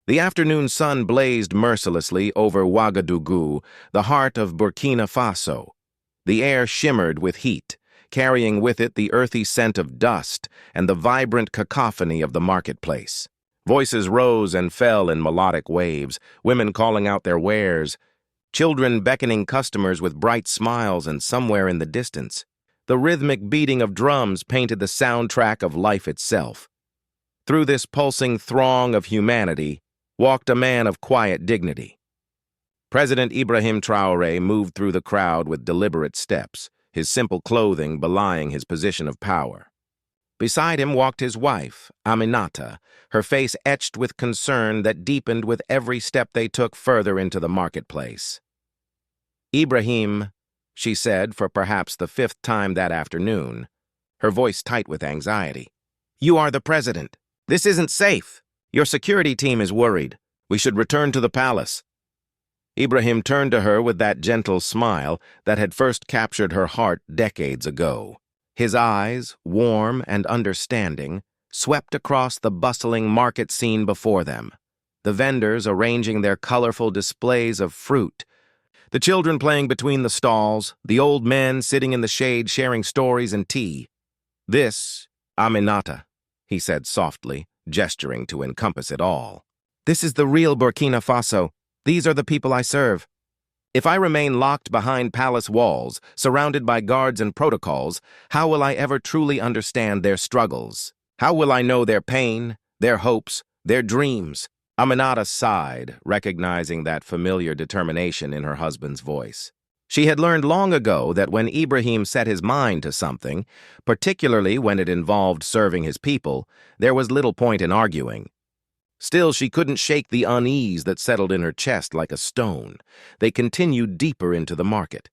The afternoon sun blazed mercilessly over Ouagadougou, the heart of Burkina Faso. The air shimmered with heat, carrying with it the earthy scent of dust and the vibrant cacophony of the marketplace. Voices rose and fell in melodic waves, women calling out their wares, children beckoning customers with bright smiles, and somewhere in the distance, the rhythmic beating of drums painted the soundtrack of life itself. Through this pulsing throng of humanity walked a man of quiet dignity. President Ibrahim Traoré moved through the crowd with deliberate steps, his simple clothing belying his position of power. Beside him walked his wife, Aminata, her face etched with concern that deepened with every step they took further into the marketplace. "Ibrahim," she said for perhaps the fifth time that afternoon, her voice tight with anxiety. "You are the president. This isn't safe. Your security team is worried. We should return to the palace." Ibrahim turned to her with that gentle smile that had first captured her heart decades ago. His eyes, warm and understanding, swept across the bustling market scene before them, the vendors arranging their colorful displays of fruit, the children playing between the stalls, the old men sitting in the shade sharing stories and tea. "This, Aminata," he said softly, gesturing to encompass it all. "This is the real Burkina Faso. These are the people I serve. If I remain locked behind palace walls, surrounded by guards and protocols, how will I ever truly understand their struggles? How will I know their pain, their hopes, their dreams?" Aminata sighed, recognizing that familiar determination in her husband's voice. She had learned long ago that when Ibrahim set his mind to something, particularly when it involved serving his people, there was little point in arguing. Still, she couldn't shake the unease that settled in her chest like a stone. They continued deeper into the market.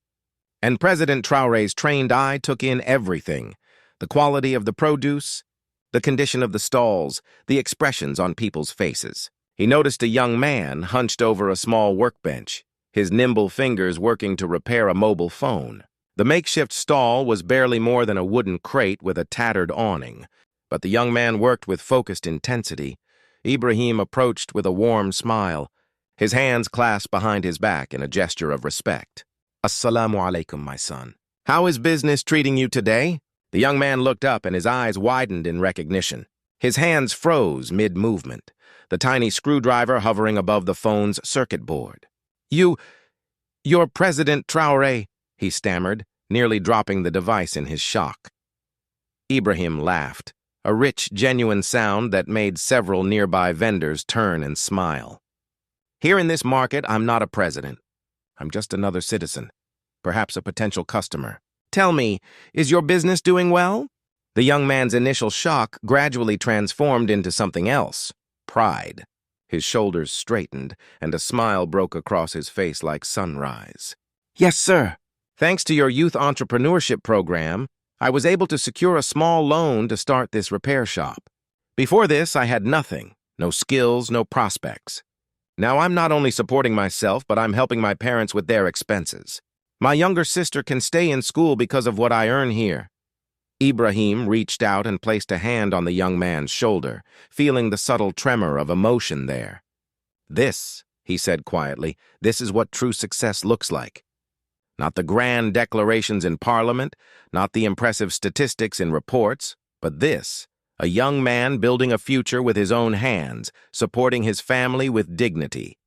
And President Traoré's trained eye took in everything: the quality of the produce, the condition of the stalls, the expressions on people's faces. He noticed a young man hunched over a small workbench, his nimble fingers working to repair a mobile phone. The makeshift stall was barely more than a wooden crate with a tattered awning, but the young man worked with focused intensity. Ibrahim approached with a warm smile, his hands clasped behind his back in a gesture of respect. "Assalamu alaikum, my son. How is business treating you today?" The young man looked up and his eyes widened in recognition. His hands froze mid-movement, the tiny screwdriver hovering above the phone's circuit board. You're President Traoré," he stammered, nearly dropping the device in his shock. Ibrahim laughed, a rich, genuine sound that made several nearby vendors turn and smile. "Here in this market, I'm not a president. I'm just another citizen, perhaps a potential customer. Tell me, is your business doing well?" The young man's initial shock gradually transformed into something else: pride. His shoulders straightened, and a smile broke across his face like sunrise. "Yes, sir. Thanks to your youth entrepreneurship program, I was able to secure a small loan to start this repair shop. Before this, I had nothing, no skills, no prospects. Now I'm not only supporting myself, but I'm helping my parents with their expenses. My younger sister can stay in school because of what I earn here." Ibrahim reached out and placed a hand on the young man's shoulder, feeling the subtle tremor of emotion there. "This," he said quietly, "this is what true success looks like. Not the grand declarations in Parliament, not the impressive statistics in reports, but this, a young man building a future with his own hands, supporting his family with dignity.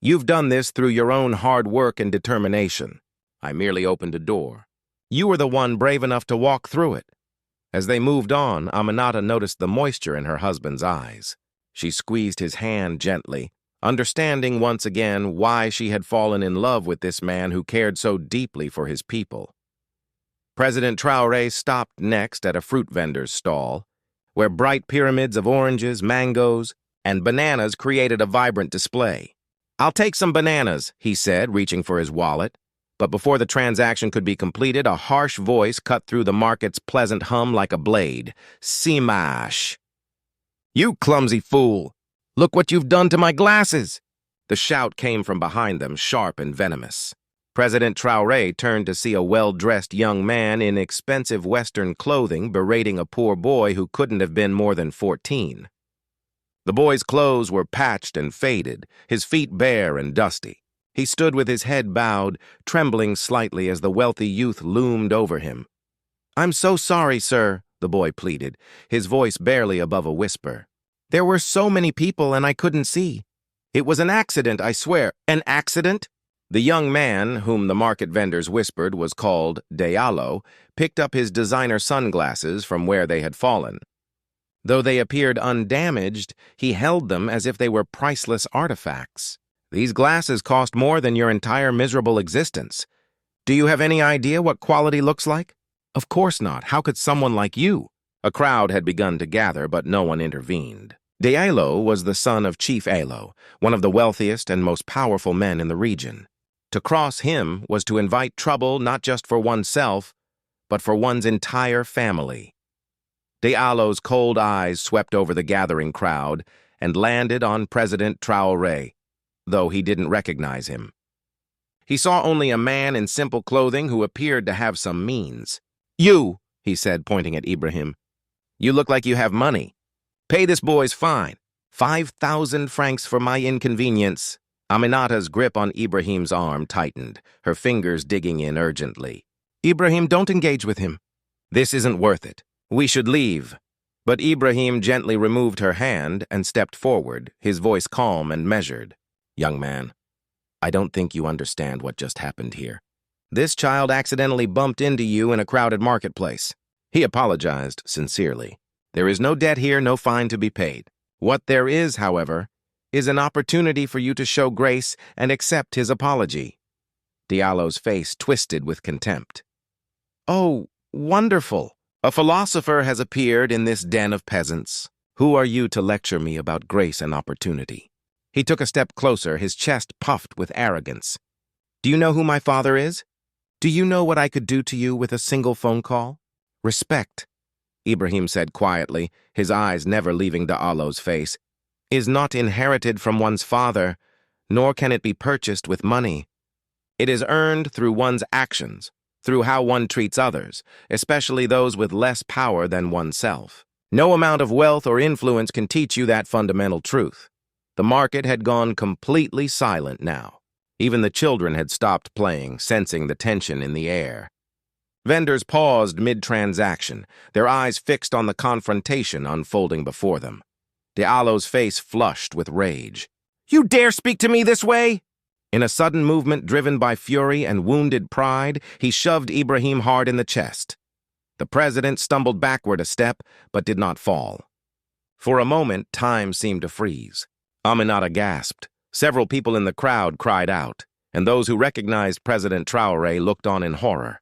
You've done this through your own hard work and determination. I merely opened a door. You were the one brave enough to walk through it." As they moved on, Aminata noticed the moisture in her husband's eyes. She squeezed his hand gently, understanding once again why she had fallen in love with this man who cared so deeply for his people. President Traoré stopped next at a fruit vendor's stall, where bright pyramids of oranges, mangoes, and bananas created a vibrant display. "I'll take some bananas," he said, reaching for his wallet. But before the transaction could be completed, a harsh voice cut through the market's pleasant hum like a blade. "Simash! You clumsy fool! Look what you've done to my glasses!" The shout came from behind them, sharp and venomous. President Traoré turned to see a well-dressed young man in expensive Western clothing berating a poor boy who couldn't have been more than 14. The boy's clothes were patched and faded, his feet bare and dusty. He stood with his head bowed, trembling slightly as the wealthy youth loomed over him. "I'm so sorry, sir," the boy pleaded, his voice barely above a whisper. "There were so many people and I couldn't see. It was an accident, I swear." "An accident?" The young man, whom the market vendors whispered was called Diallo, picked up his designer sunglasses from where they had fallen. Though they appeared undamaged, he held them as if they were priceless artifacts. "These glasses cost more than your entire miserable existence. Do you have any idea what quality looks like?" "Of course not. How could someone like you?" A crowd had begun to gather, but no one intervened. Diallo was the son of Chief Alo, one of the wealthiest and most powerful men in the region. To cross him was to invite trouble not just for oneself, but for one's entire family. Diallo's cold eyes swept over the gathering crowd and landed on President Traoré, though he didn't recognize him. He saw only a man in simple clothing who appeared to have some means. "You," he said, pointing at Ibrahim, "you look like you have money. Pay this boy's fine. 5,000 francs for my inconvenience." Aminata's grip on Ibrahim's arm tightened, her fingers digging in urgently. "Ibrahim, don't engage with him. This isn't worth it. We should leave." But Ibrahim gently removed her hand and stepped forward, his voice calm and measured. "Young man, I don't think you understand what just happened here. This child accidentally bumped into you in a crowded marketplace." He apologized sincerely. "There is no debt here, no fine to be paid. What there is, however, is an opportunity for you to show grace and accept his apology." Diallo's face twisted with contempt. "Oh, wonderful! A philosopher has appeared in this den of peasants. Who are you to lecture me about grace and opportunity?" He took a step closer, his chest puffed with arrogance. "Do you know who my father is? Do you know what I could do to you with a single phone call? Respect," Ibrahim said quietly, his eyes never leaving Diallo's face, "is not inherited from one's father, nor can it be purchased with money. It is earned through one's actions, through how one treats others, especially those with less power than oneself. No amount of wealth or influence can teach you that fundamental truth." The market had gone completely silent now. Even the children had stopped playing, sensing the tension in the air. Vendors paused mid-transaction, their eyes fixed on the confrontation unfolding before them. Diallo's face flushed with rage. "You dare speak to me this way?" In a sudden movement driven by fury and wounded pride, he shoved Ibrahim hard in the chest. The president stumbled backward a step, but did not fall. For a moment, time seemed to freeze. Aminata gasped. Several people in the crowd cried out, and those who recognized President Traoré looked on in horror.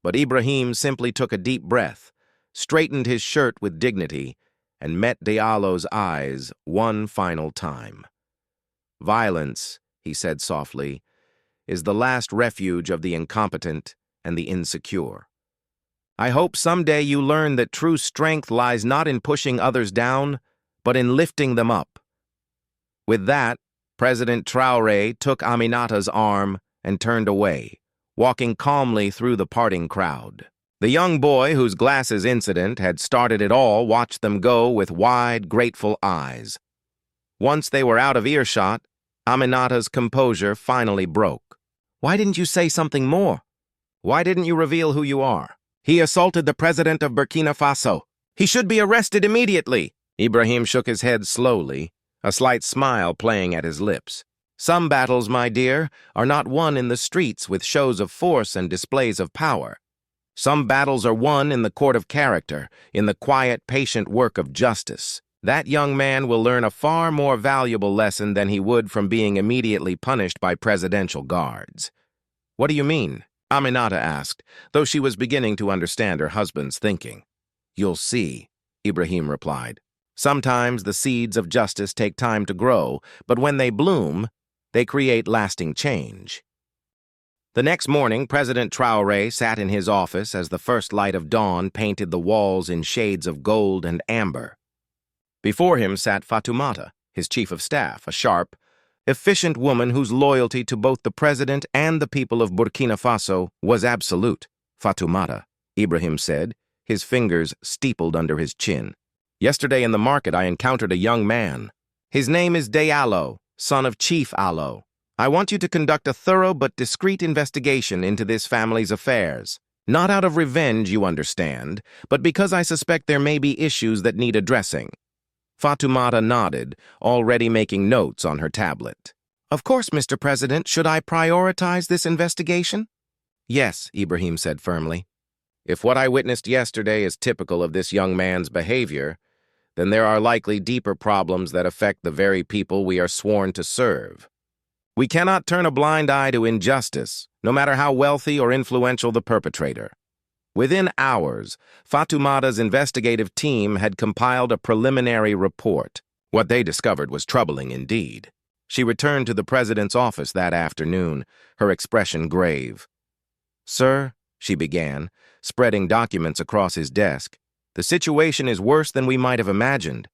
But Ibrahim simply took a deep breath, straightened his shirt with dignity, and met Diallo's eyes one final time. "Violence," he said softly, "is the last refuge of the incompetent and the insecure. I hope someday you learn that true strength lies not in pushing others down, but in lifting them up." With that, President Traoré took Aminata's arm and turned away, walking calmly through the parting crowd. The young boy whose glasses incident had started it all watched them go with wide, grateful eyes. Once they were out of earshot, Aminata's composure finally broke. "Why didn't you say something more? Why didn't you reveal who you are? He assaulted the president of Burkina Faso. He should be arrested immediately." Ibrahim shook his head slowly, a slight smile playing at his lips. "Some battles, my dear, are not won in the streets with shows of force and displays of power. Some battles are won in the court of character, in the quiet, patient work of justice. That young man will learn a far more valuable lesson than he would from being immediately punished by presidential guards." "What do you mean?" Aminata asked, though she was beginning to understand her husband's thinking. "You'll see," Ibrahim replied. "Sometimes the seeds of justice take time to grow, but when they bloom, they create lasting change." The next morning, President Traoré sat in his office as the first light of dawn painted the walls in shades of gold and amber. Before him sat Fatoumata, his chief of staff, a sharp, efficient woman whose loyalty to both the president and the people of Burkina Faso was absolute. "Fatoumata," Ibrahim said, his fingers steepled under his chin. Yesterday in the market, I encountered a young man. His name is Diallo, son of Chief Allo. I want you to conduct a thorough but discreet investigation into this family's affairs. Not out of revenge, you understand, but because I suspect there may be issues that need addressing. Fatoumata nodded, already making notes on her tablet. Of course, Mr. President, should I prioritize this investigation? Yes, Ibrahim said firmly. If what I witnessed yesterday is typical of this young man's behavior, then there are likely deeper problems that affect the very people we are sworn to serve. We cannot turn a blind eye to injustice, no matter how wealthy or influential the perpetrator. Within hours, Fatoumata's investigative team had compiled a preliminary report. What they discovered was troubling indeed. She returned to the president's office that afternoon, her expression grave. Sir, she began, spreading documents across his desk, the situation is worse than we might have imagined.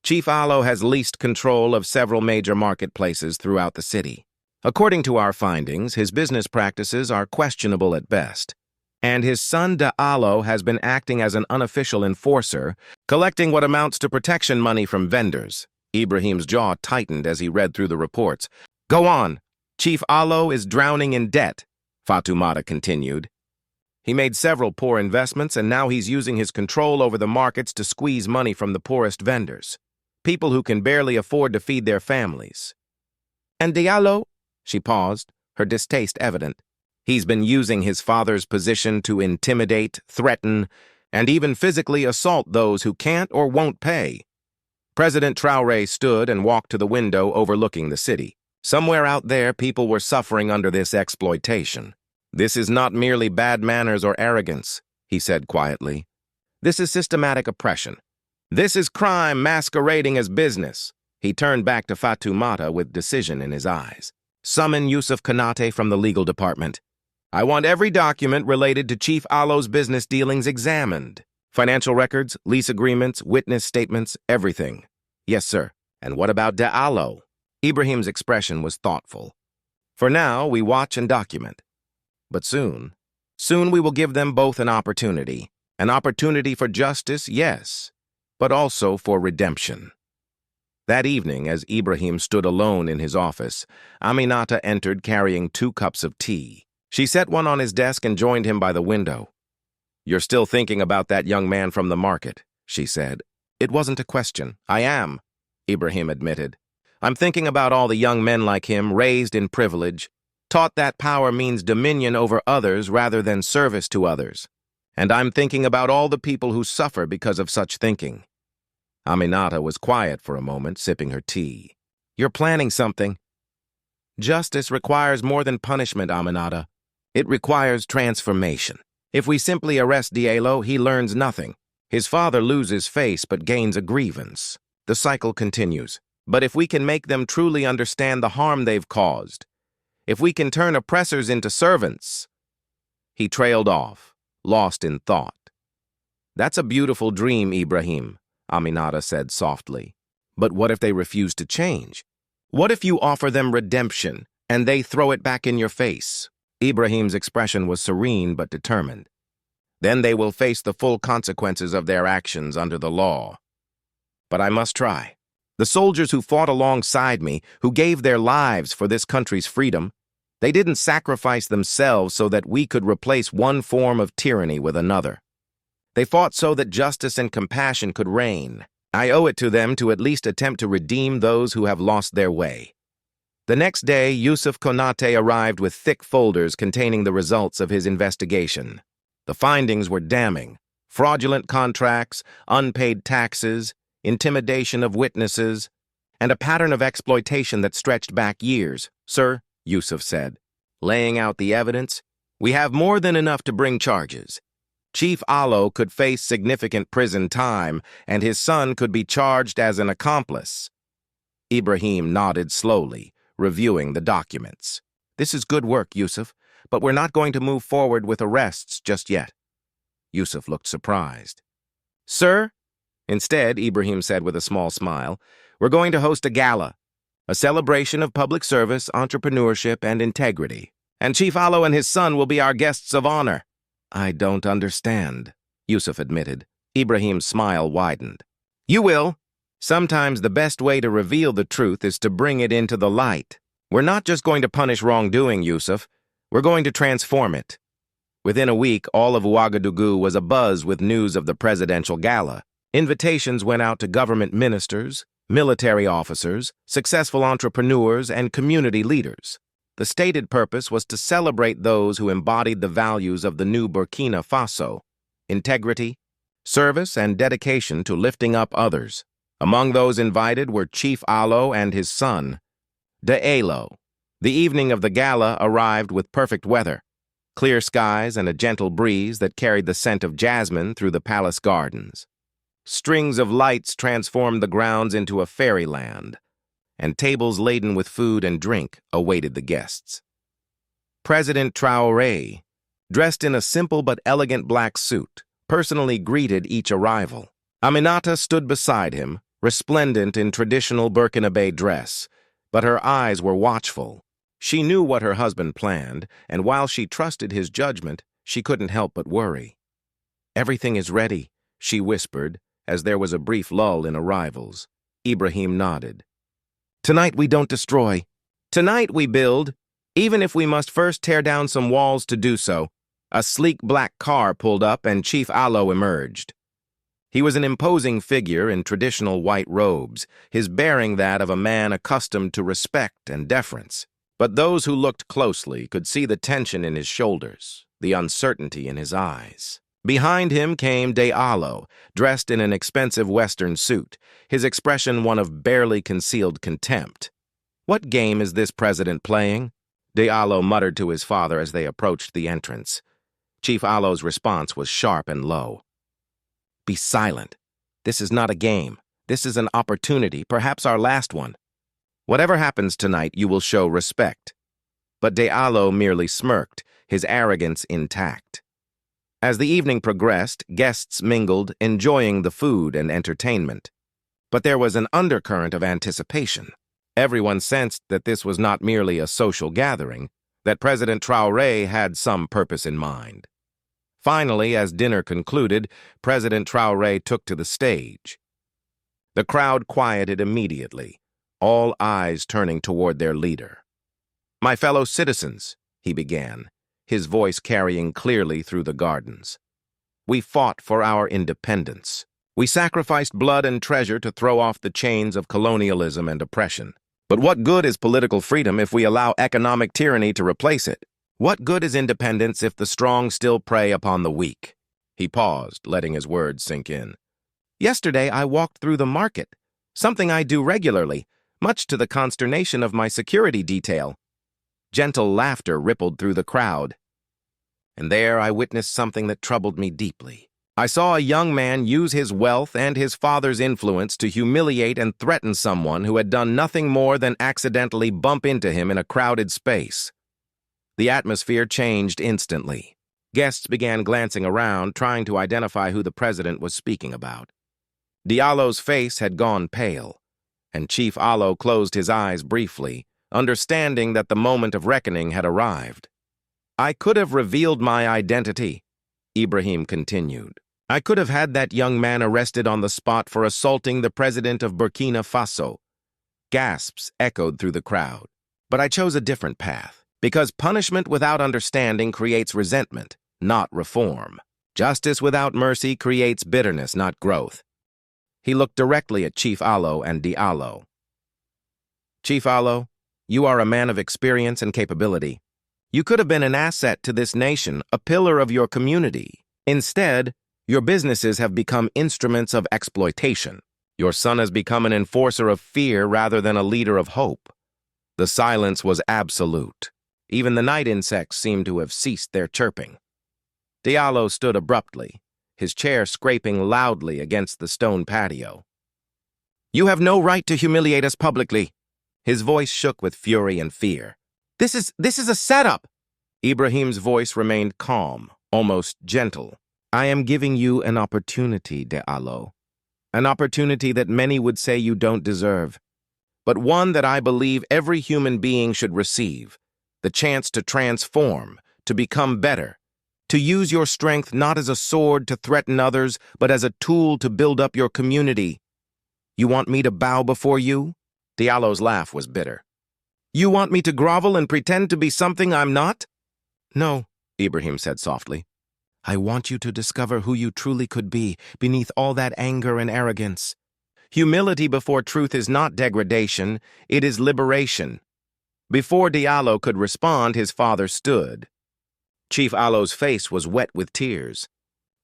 Chief Allo has leased control of several major marketplaces throughout the city. According to our findings, his business practices are questionable at best, and his son Diallo has been acting as an unofficial enforcer, collecting what amounts to protection money from vendors. Ibrahim's jaw tightened as he read through the reports. Go on. Chief Allo is drowning in debt, Fatoumata continued. He made several poor investments, and now he's using his control over the markets to squeeze money from the poorest vendors, people who can barely afford to feed their families. And Diallo? She paused, her distaste evident. He's been using his father's position to intimidate, threaten, and even physically assault those who can't or won't pay. President Traoré stood and walked to the window overlooking the city. Somewhere out there, people were suffering under this exploitation. This is not merely bad manners or arrogance, he said quietly. This is systematic oppression. This is crime masquerading as business. He turned back to Fatoumata with decision in his eyes. Summon Yusuf Konate from the legal department. I want every document related to Chief Allo's business dealings examined. Financial records, lease agreements, witness statements, everything. Yes, sir. And what about Diallo? Ibrahim's expression was thoughtful. For now, we watch and document. But soon we will give them both an opportunity. An opportunity for justice, yes, but also for redemption. That evening, as Ibrahim stood alone in his office, Aminata entered carrying 2 cups of tea. She set one on his desk and joined him by the window. You're still thinking about that young man from the market, she said. It wasn't a question. I am, Ibrahim admitted. I'm thinking about all the young men like him, raised in privilege, taught that power means dominion over others rather than service to others. And I'm thinking about all the people who suffer because of such thinking. Aminata was quiet for a moment, sipping her tea. You're planning something. Justice requires more than punishment, Aminata. It requires transformation. If we simply arrest Diallo, he learns nothing. His father loses face but gains a grievance. The cycle continues. But if we can make them truly understand the harm they've caused, if we can turn oppressors into servants... He trailed off, lost in thought. That's a beautiful dream, Ibrahim, Aminata said softly. But what if they refuse to change? What if you offer them redemption and they throw it back in your face? Ibrahim's expression was serene but determined. Then they will face the full consequences of their actions under the law. But I must try. The soldiers who fought alongside me, who gave their lives for this country's freedom, they didn't sacrifice themselves so that we could replace one form of tyranny with another. They fought so that justice and compassion could reign. I owe it to them to at least attempt to redeem those who have lost their way. The next day, Yusuf Konate arrived with thick folders containing the results of his investigation. The findings were damning. Fraudulent contracts, unpaid taxes, intimidation of witnesses, and a pattern of exploitation that stretched back years. Sir, Yusuf said, laying out the evidence, we have more than enough to bring charges. Chief Allo could face significant prison time, and his son could be charged as an accomplice. Ibrahim nodded slowly, reviewing the documents. This is good work, Yusuf, but we're not going to move forward with arrests just yet. Yusuf looked surprised. Sir? Instead, Ibrahim said with a small smile, we're going to host a gala, a celebration of public service, entrepreneurship, and integrity. And Chief Allo and his son will be our guests of honor. I don't understand, Yusuf admitted. Ibrahim's smile widened. You will. Sometimes the best way to reveal the truth is to bring it into the light. We're not just going to punish wrongdoing, Yusuf. We're going to transform it. Within a week, all of Ouagadougou was abuzz with news of the presidential gala. Invitations went out to government ministers, military officers, successful entrepreneurs, and community leaders. The stated purpose was to celebrate those who embodied the values of the new Burkina Faso: integrity, service, and dedication to lifting up others. Among those invited were Chief Allo and his son, Diallo. The evening of the gala arrived with perfect weather, clear skies and a gentle breeze that carried the scent of jasmine through the palace gardens. Strings of lights transformed the grounds into a fairyland, and tables laden with food and drink awaited the guests. President Traoré, dressed in a simple but elegant black suit, personally greeted each arrival. Aminata stood beside him, resplendent in traditional Burkinabe dress, but her eyes were watchful. She knew what her husband planned, and while she trusted his judgment, she couldn't help but worry. "Everything is ready," she whispered, as there was a brief lull in arrivals. Ibrahim nodded. "Tonight we don't destroy. Tonight we build, even if we must first tear down some walls to do so." A sleek black car pulled up and Chief Allo emerged. He was an imposing figure in traditional white robes, his bearing that of a man accustomed to respect and deference. But those who looked closely could see the tension in his shoulders, the uncertainty in his eyes. Behind him came Diallo, dressed in an expensive Western suit, his expression one of barely concealed contempt. "What game is this president playing?" Diallo muttered to his father as they approached the entrance. Chief Allo's response was sharp and low. "Be silent. This is not a game. This is an opportunity, perhaps our last one. Whatever happens tonight, you will show respect." But Diallo merely smirked, his arrogance intact. As the evening progressed, guests mingled, enjoying the food and entertainment. But there was an undercurrent of anticipation. Everyone sensed that this was not merely a social gathering, that President Traoré had some purpose in mind. Finally, as dinner concluded, President Traoré took to the stage. The crowd quieted immediately, all eyes turning toward their leader. "My fellow citizens," he began, his voice carrying clearly through the gardens. "We fought for our independence. We sacrificed blood and treasure to throw off the chains of colonialism and oppression. But what good is political freedom if we allow economic tyranny to replace it? What good is independence if the strong still prey upon the weak?" He paused, letting his words sink in. "Yesterday I walked through the market, something I do regularly, much to the consternation of my security detail." Gentle laughter rippled through the crowd. "And there I witnessed something that troubled me deeply. I saw a young man use his wealth and his father's influence to humiliate and threaten someone who had done nothing more than accidentally bump into him in a crowded space." The atmosphere changed instantly. Guests began glancing around, trying to identify who the president was speaking about. Diallo's face had gone pale, and Chief Allo closed his eyes briefly, understanding that the moment of reckoning had arrived. "I could have revealed my identity," Ibrahim continued. "I could have had that young man arrested on the spot for assaulting the president of Burkina Faso." Gasps echoed through the crowd. "But I chose a different path. Because punishment without understanding creates resentment, not reform. Justice without mercy creates bitterness, not growth." He looked directly at Chief Allo and Diallo. "Chief Allo, you are a man of experience and capability. You could have been an asset to this nation, a pillar of your community. Instead, your businesses have become instruments of exploitation. Your son has become an enforcer of fear rather than a leader of hope." The silence was absolute. Even the night insects seemed to have ceased their chirping. Diallo stood abruptly, his chair scraping loudly against the stone patio. "You have no right to humiliate us publicly." His voice shook with fury and fear. This is a setup." Ibrahim's voice remained calm, almost gentle. "I am giving you an opportunity, Diallo. An opportunity that many would say you don't deserve, but one that I believe every human being should receive. The chance to transform, to become better, to use your strength not as a sword to threaten others, but as a tool to build up your community. You want me to bow before you? Diallo's laugh was bitter. You want me to grovel and pretend to be something I'm not? No, Ibrahim said softly. I want you to discover who you truly could be beneath all that anger and arrogance. Humility before truth is not degradation, it is liberation. Before Diallo could respond, his father stood. Chief Allo's face was wet with tears.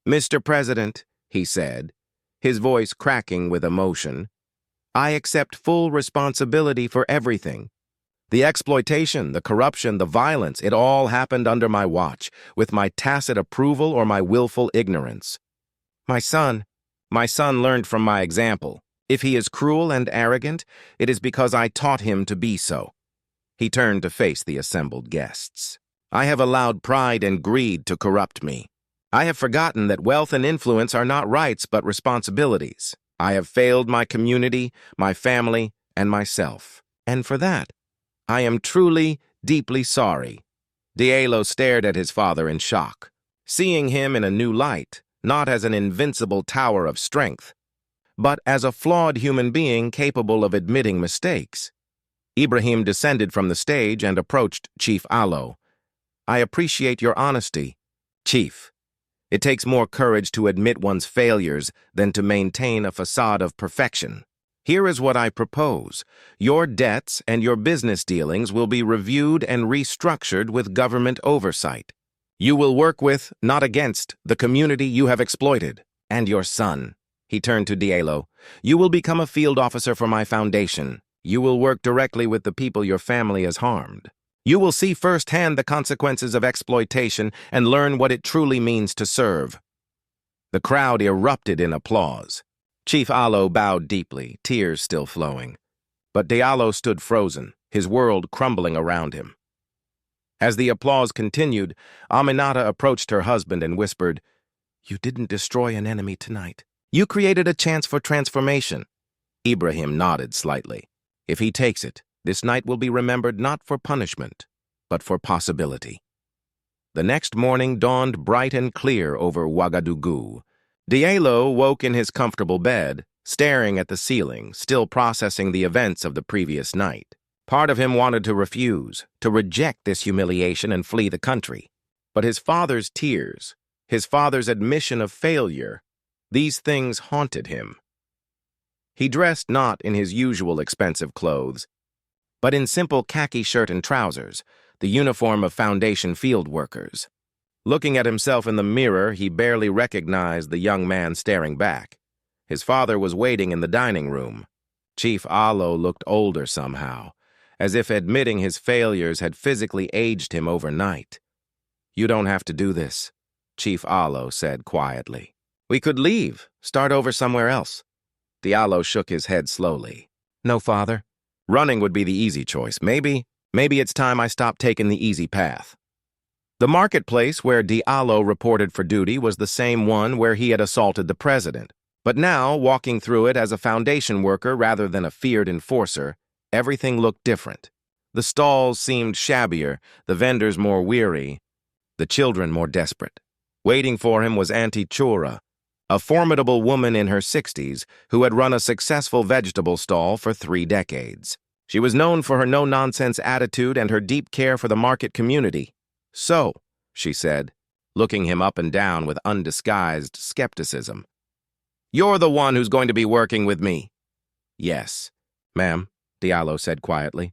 Mr. President, he said, his voice cracking with emotion, I accept full responsibility for everything. The exploitation, the corruption, the violence, it all happened under my watch, with my tacit approval or my willful ignorance. My son learned from my example. If he is cruel and arrogant, it is because I taught him to be so. He turned to face the assembled guests. I have allowed pride and greed to corrupt me. I have forgotten that wealth and influence are not rights but responsibilities. I have failed my community, my family, and myself. And for that, I am truly, deeply sorry. Diallo stared at his father in shock, seeing him in a new light, not as an invincible tower of strength, but as a flawed human being capable of admitting mistakes. Ibrahim descended from the stage and approached Chief Allo. I appreciate your honesty, Chief. It takes more courage to admit one's failures than to maintain a facade of perfection. Here is what I propose. Your debts and your business dealings will be reviewed and restructured with government oversight. You will work with, not against, the community you have exploited. And your son. He turned to Diallo. You will become a field officer for my foundation. You will work directly with the people your family has harmed. You will see firsthand the consequences of exploitation and learn what it truly means to serve. The crowd erupted in applause. Chief Allo bowed deeply, tears still flowing. But Diallo stood frozen, his world crumbling around him. As the applause continued, Aminata approached her husband and whispered, You didn't destroy an enemy tonight. You created a chance for transformation. Ibrahim nodded slightly. If he takes it, this night will be remembered not for punishment, but for possibility. The next morning dawned bright and clear over Ouagadougou. Diallo woke in his comfortable bed, staring at the ceiling, still processing the events of the previous night. Part of him wanted to refuse, to reject this humiliation and flee the country. But his father's tears, his father's admission of failure, these things haunted him. He dressed not in his usual expensive clothes, but in simple khaki shirt and trousers, the uniform of Foundation field workers. Looking at himself in the mirror, he barely recognized the young man staring back. His father was waiting in the dining room. Chief Allo looked older somehow, as if admitting his failures had physically aged him overnight. You don't have to do this, Chief Allo said quietly. We could leave, start over somewhere else. Diallo shook his head slowly. No, father. Running would be the easy choice. Maybe it's time I stopped taking the easy path. The marketplace where Diallo reported for duty was the same one where he had assaulted the president. But now, walking through it as a Foundation worker rather than a feared enforcer, everything looked different. The stalls seemed shabbier, the vendors more weary, the children more desperate. Waiting for him was Auntie Chura, a formidable woman in her 60s who had run a successful vegetable stall for 3 decades. She was known for her no-nonsense attitude and her deep care for the market community. So, she said, looking him up and down with undisguised skepticism, you're the one who's going to be working with me. Yes, ma'am, Diallo said quietly.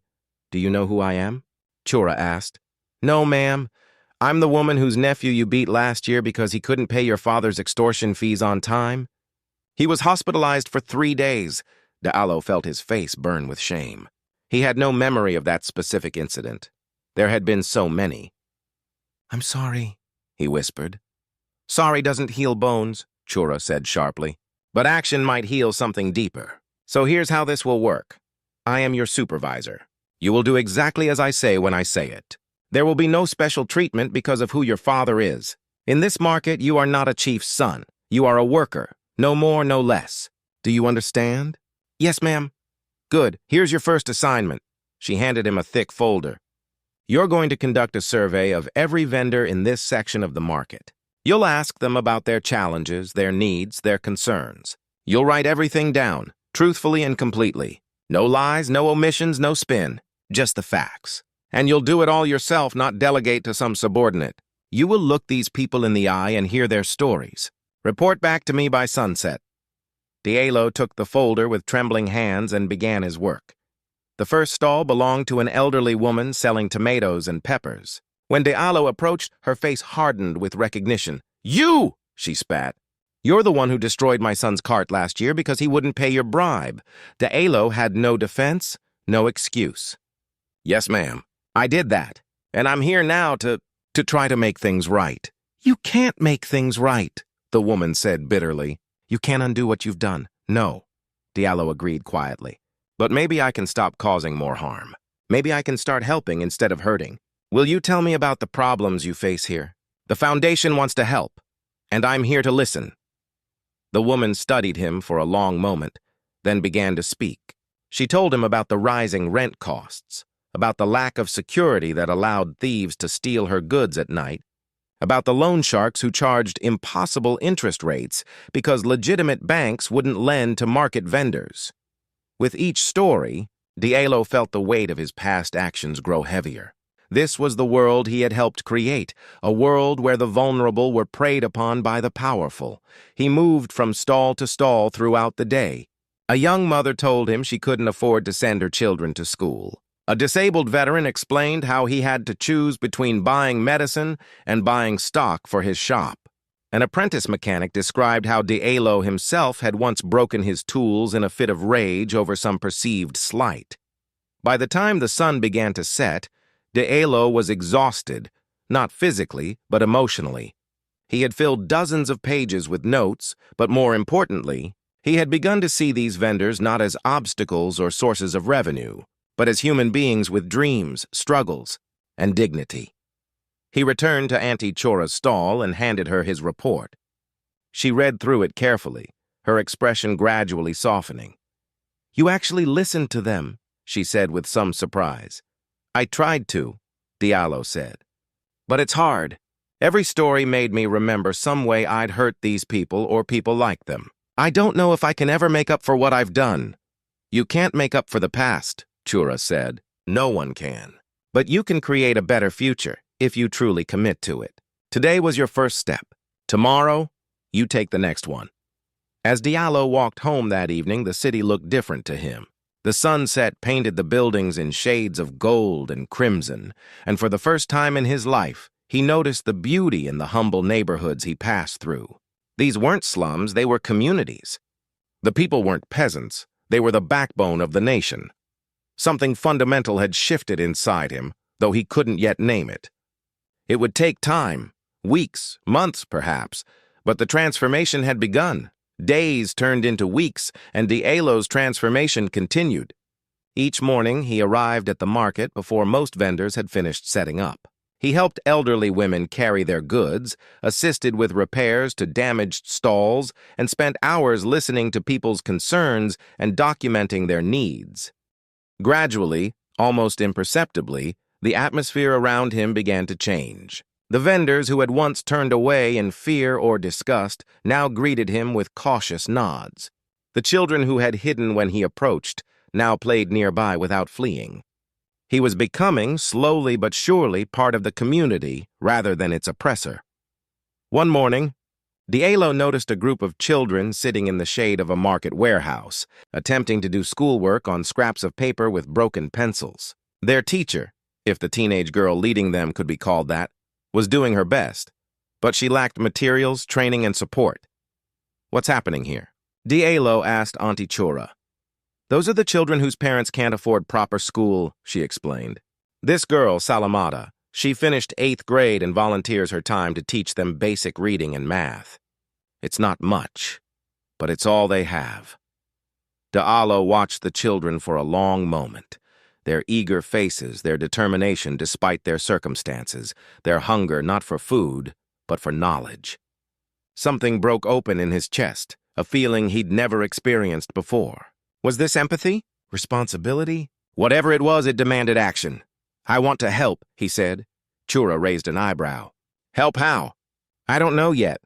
Do you know who I am? Chura asked. No, ma'am. I'm the woman whose nephew you beat last year because he couldn't pay your father's extortion fees on time. He was hospitalized for 3 days. Diallo felt his face burn with shame. He had no memory of that specific incident. There had been so many. I'm sorry, he whispered. Sorry doesn't heal bones, Chura said sharply. But action might heal something deeper. So here's how this will work. I am your supervisor. You will do exactly as I say when I say it. There will be no special treatment because of who your father is. In this market, you are not a chief's son. You are a worker. No more, no less. Do you understand? Yes, ma'am. Good. Here's your first assignment. She handed him a thick folder. You're going to conduct a survey of every vendor in this section of the market. You'll ask them about their challenges, their needs, their concerns. You'll write everything down. truthfully and completely. No lies, no omissions, no spin. Just the facts. And you'll do it all yourself, not delegate to some subordinate. You will look these people in the eye and hear their stories. Report back to me by sunset." Diallo took the folder with trembling hands and began his work. The first stall belonged to an elderly woman selling tomatoes and peppers. When Diallo approached, her face hardened with recognition. "You!" she spat. "You're the one who destroyed my son's cart last year because he wouldn't pay your bribe." Diallo had no defense, no excuse. "Yes, ma'am. I did that, and I'm here now to try to make things right." "You can't make things right," the woman said bitterly. "You can't undo what you've done." "No," Diallo agreed quietly. "But maybe I can stop causing more harm. Maybe I can start helping instead of hurting. Will you tell me about the problems you face here? The Foundation wants to help, and I'm here to listen." The woman studied him for a long moment, then began to speak. She told him about the rising rent costs, about the lack of security that allowed thieves to steal her goods at night, about the loan sharks who charged impossible interest rates because legitimate banks wouldn't lend to market vendors. With each story, Diallo felt the weight of his past actions grow heavier. This was the world he had helped create, a world where the vulnerable were preyed upon by the powerful. He moved from stall to stall throughout the day. A young mother told him she couldn't afford to send her children to school. A disabled veteran explained how he had to choose between buying medicine and buying stock for his shop. An apprentice mechanic described how Diallo himself had once broken his tools in a fit of rage over some perceived slight. By the time the sun began to set, Diallo was exhausted, not physically, but emotionally. He had filled dozens of pages with notes, but more importantly, he had begun to see these vendors not as obstacles or sources of revenue, but as human beings with dreams, struggles, and dignity. He returned to Auntie Chora's stall and handed her his report. She read through it carefully, her expression gradually softening. "You actually listened to them," she said with some surprise. "I tried to," Diallo said. "But it's hard. Every story made me remember some way I'd hurt these people or people like them. I don't know if I can ever make up for what I've done." "You can't make up for the past," Chora said. "No one can. But you can create a better future if you truly commit to it. Today was your first step. Tomorrow, you take the next one." As Diallo walked home that evening, the city looked different to him. The sunset painted the buildings in shades of gold and crimson, and for the first time in his life, he noticed the beauty in the humble neighborhoods he passed through. These weren't slums, they were communities. The people weren't peasants, they were the backbone of the nation. Something fundamental had shifted inside him, though he couldn't yet name it. It would take time, weeks, months perhaps, but the transformation had begun. Days turned into weeks, and Diallo's transformation continued. Each morning, he arrived at the market before most vendors had finished setting up. He helped elderly women carry their goods, assisted with repairs to damaged stalls, and spent hours listening to people's concerns and documenting their needs. Gradually, almost imperceptibly, the atmosphere around him began to change. The vendors who had once turned away in fear or disgust now greeted him with cautious nods. The children who had hidden when he approached now played nearby without fleeing. He was becoming, slowly but surely, part of the community rather than its oppressor. One morning, Diallo noticed a group of children sitting in the shade of a market warehouse, attempting to do schoolwork on scraps of paper with broken pencils. Their teacher, if the teenage girl leading them could be called that, was doing her best, but she lacked materials, training, and support. "What's happening here?" Diallo asked Auntie Chora. "Those are the children whose parents can't afford proper school," she explained. "This girl, Salamata, she finished 8th grade and volunteers her time to teach them basic reading and math. It's not much, but it's all they have." Diallo watched the children for a long moment. Their eager faces, their determination despite their circumstances, their hunger not for food, but for knowledge. Something broke open in his chest, a feeling he'd never experienced before. Was this empathy? Responsibility? Whatever it was, it demanded action. "I want to help," he said. Chura raised an eyebrow. "Help how?" "I don't know yet,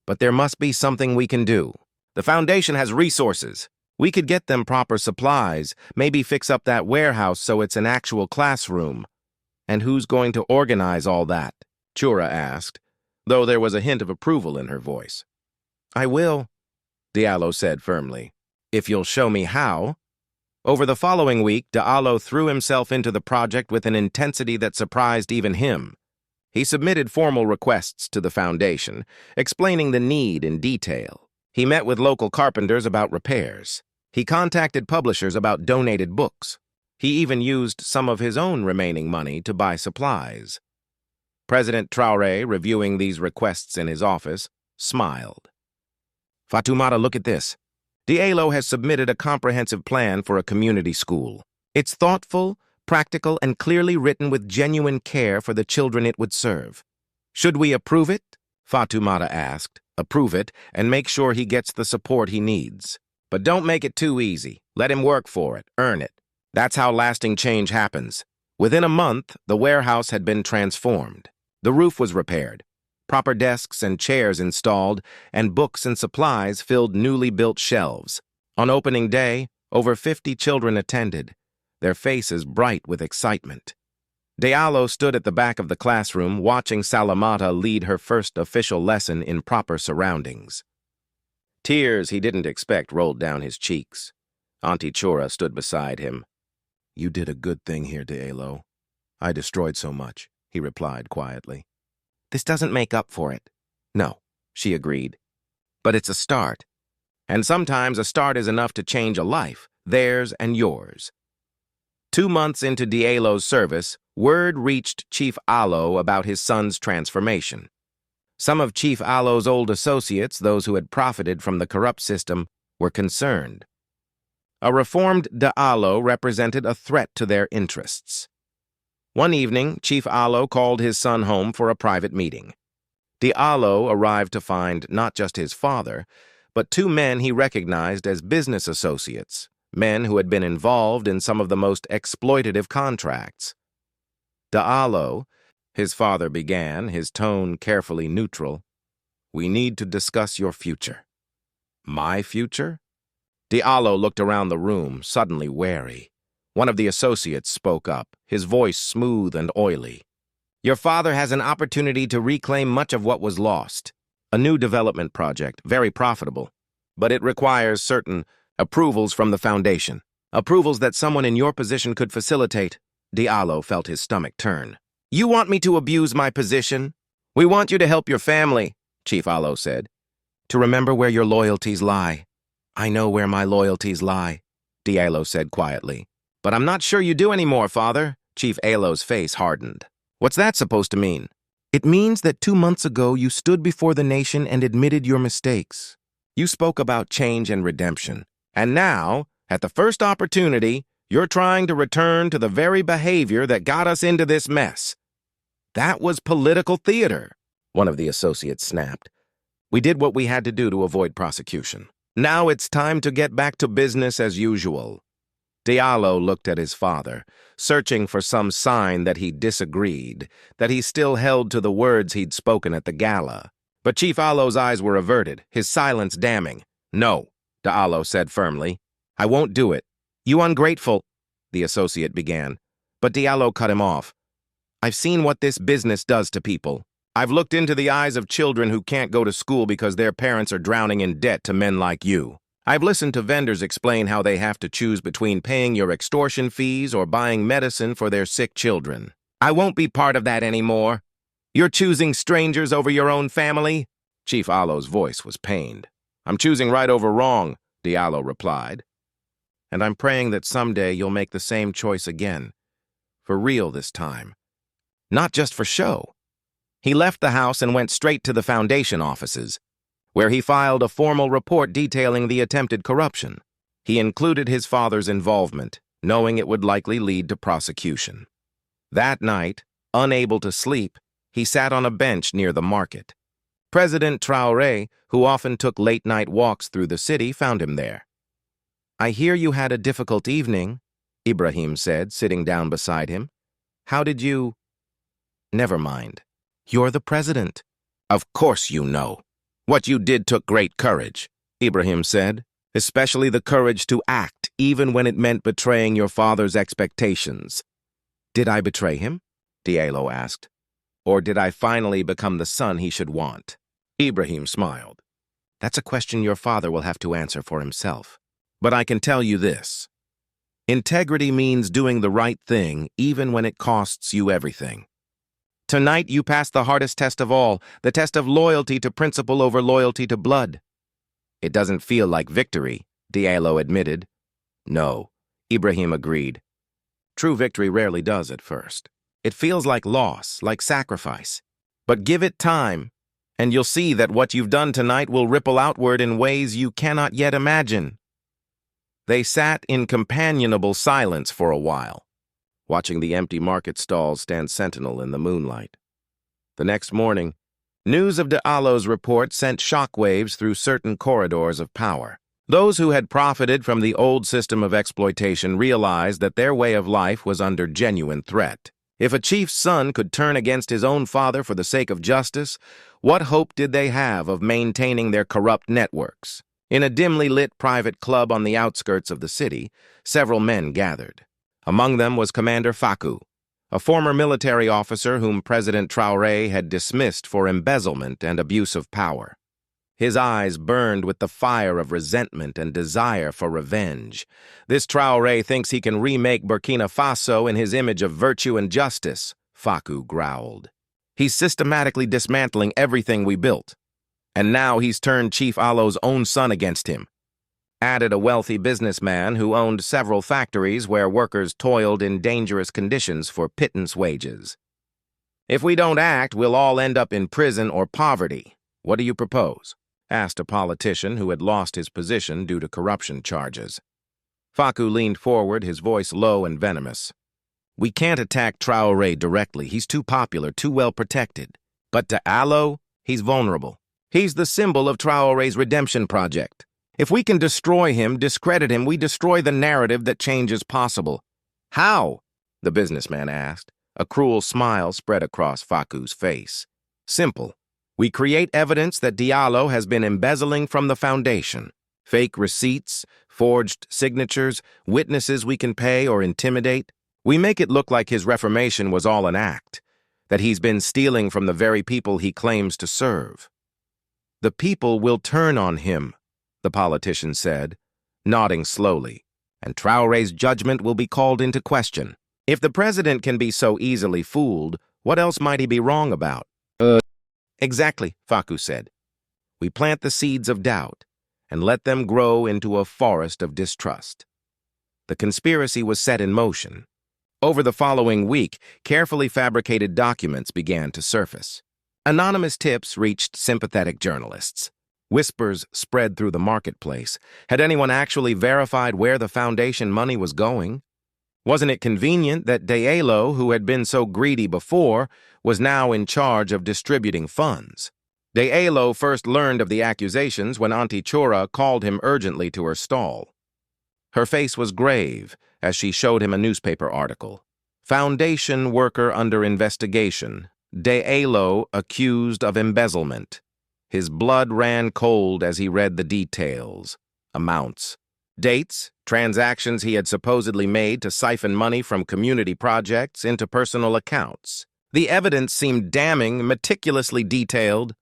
but there must be something we can do. The Foundation has resources. We could get them proper supplies, maybe fix up that warehouse so it's an actual classroom. And who's going to organize all that? Chura asked, though there was a hint of approval in her voice. I will, Diallo said firmly, if you'll show me how. Over the following week, Diallo threw himself into the project with an intensity that surprised even him. He submitted formal requests to the foundation, explaining the need in detail. He met with local carpenters about repairs. He contacted publishers about donated books. He even used some of his own remaining money to buy supplies. President Traoré, reviewing these requests in his office, smiled. Fatoumata, look at this. Diallo has submitted a comprehensive plan for a community school. It's thoughtful, practical, and clearly written with genuine care for the children it would serve. Should we approve it? Fatoumata asked. Approve it and make sure he gets the support he needs. But don't make it too easy. Let him work for it, earn it. That's how lasting change happens. Within a month, the warehouse had been transformed. The roof was repaired. Proper desks and chairs installed, and books and supplies filled newly built shelves. On opening day, over 50 children attended, their faces bright with excitement. Diallo stood at the back of the classroom, watching Salamata lead her first official lesson in proper surroundings. Tears he didn't expect rolled down his cheeks. Auntie Chura stood beside him. You did a good thing here, Diallo. I destroyed so much, he replied quietly. This doesn't make up for it. No, she agreed. But it's a start. And sometimes a start is enough to change a life, theirs and yours. 2 months into Diallo's service, word reached Chief Allo about his son's transformation. Some of Chief Allo's old associates, those who had profited from the corrupt system, were concerned. A reformed Diallo represented a threat to their interests. One evening, Chief Allo called his son home for a private meeting. Diallo arrived to find not just his father, but 2 men he recognized as business associates, men who had been involved in some of the most exploitative contracts. Diallo, his father began, his tone carefully neutral, we need to discuss your future. My future? Diallo looked around the room, suddenly wary. One of the associates spoke up, his voice smooth and oily. Your father has an opportunity to reclaim much of what was lost. A new development project, very profitable. But it requires certain approvals from the foundation. Approvals that someone in your position could facilitate. Diallo felt his stomach turn. You want me to abuse my position? We want you to help your family, Chief Allo said. To remember where your loyalties lie. I know where my loyalties lie, Diallo said quietly. But I'm not sure you do anymore, Father. Chief Allo's face hardened. What's that supposed to mean? It means that 2 months ago you stood before the nation and admitted your mistakes. You spoke about change and redemption. And now, at the first opportunity, you're trying to return to the very behavior that got us into this mess. That was political theater, one of the associates snapped. We did what we had to do to avoid prosecution. Now it's time to get back to business as usual. Diallo looked at his father, searching for some sign that he disagreed, that he still held to the words he'd spoken at the gala. But Chief Allo's eyes were averted, his silence damning. No, Diallo said firmly. I won't do it. You ungrateful, the associate began. But Diallo cut him off. I've seen what this business does to people. I've looked into the eyes of children who can't go to school because their parents are drowning in debt to men like you. I've listened to vendors explain how they have to choose between paying your extortion fees or buying medicine for their sick children. I won't be part of that anymore. You're choosing strangers over your own family? Chief Allo's voice was pained. I'm choosing right over wrong, Diallo replied. And I'm praying that someday you'll make the same choice again. For real this time. Not just for show. He left the house and went straight to the foundation offices, where he filed a formal report detailing the attempted corruption. He included his father's involvement, knowing it would likely lead to prosecution. That night, unable to sleep, he sat on a bench near the market. President Traoré, who often took late-night walks through the city, found him there. I hear you had a difficult evening, Ibrahim said, sitting down beside him. How did you... Never mind. You're the president. Of course you know. What you did took great courage, Ibrahim said, especially the courage to act even when it meant betraying your father's expectations. Did I betray him? Diallo asked. Or did I finally become the son he should want? Ibrahim smiled. That's a question your father will have to answer for himself. But I can tell you this. Integrity means doing the right thing even when it costs you everything. Tonight you passed the hardest test of all, the test of loyalty to principle over loyalty to blood. It doesn't feel like victory, Diallo admitted. No, Ibrahim agreed. True victory rarely does at first. It feels like loss, like sacrifice. But give it time, and you'll see that what you've done tonight will ripple outward in ways you cannot yet imagine. They sat in companionable silence for a while, watching the empty market stalls stand sentinel in the moonlight. The next morning, news of Diallo's report sent shockwaves through certain corridors of power. Those who had profited from the old system of exploitation realized that their way of life was under genuine threat. If a chief's son could turn against his own father for the sake of justice, what hope did they have of maintaining their corrupt networks? In a dimly lit private club on the outskirts of the city, several men gathered. Among them was Commander Faku, a former military officer whom President Traoré had dismissed for embezzlement and abuse of power. His eyes burned with the fire of resentment and desire for revenge. This Traoré thinks he can remake Burkina Faso in his image of virtue and justice, Faku growled. He's systematically dismantling everything we built. And now he's turned Chief Diallo's own son against him. Added a wealthy businessman who owned several factories where workers toiled in dangerous conditions for pittance wages. If we don't act, we'll all end up in prison or poverty. What do you propose? Asked a politician who had lost his position due to corruption charges. Faku leaned forward, his voice low and venomous. We can't attack Traoré directly. He's too popular, too well protected. But Diallo, he's vulnerable. He's the symbol of Traoré's redemption project. If we can destroy him, discredit him, we destroy the narrative that change is possible. How? The businessman asked. A cruel smile spread across Faku's face. Simple. We create evidence that Diallo has been embezzling from the foundation. Fake receipts, forged signatures, witnesses we can pay or intimidate. We make it look like his reformation was all an act, that he's been stealing from the very people he claims to serve. The people will turn on him, the politician said, nodding slowly, and Traoré's judgment will be called into question. If the president can be so easily fooled, what else might he be wrong about? Exactly, Faku said. We plant the seeds of doubt and let them grow into a forest of distrust. The conspiracy was set in motion. Over the following week, carefully fabricated documents began to surface. Anonymous tips reached sympathetic journalists. Whispers spread through the marketplace. Had anyone actually verified where the foundation money was going? Wasn't it convenient that Diallo, who had been so greedy before, was now in charge of distributing funds? Diallo first learned of the accusations when Auntie Chora called him urgently to her stall. Her face was grave as she showed him a newspaper article. Foundation worker under investigation. Diallo accused of embezzlement. His blood ran cold as he read the details. Amounts. Dates, transactions he had supposedly made to siphon money from community projects into personal accounts. The evidence seemed damning, meticulously detailed.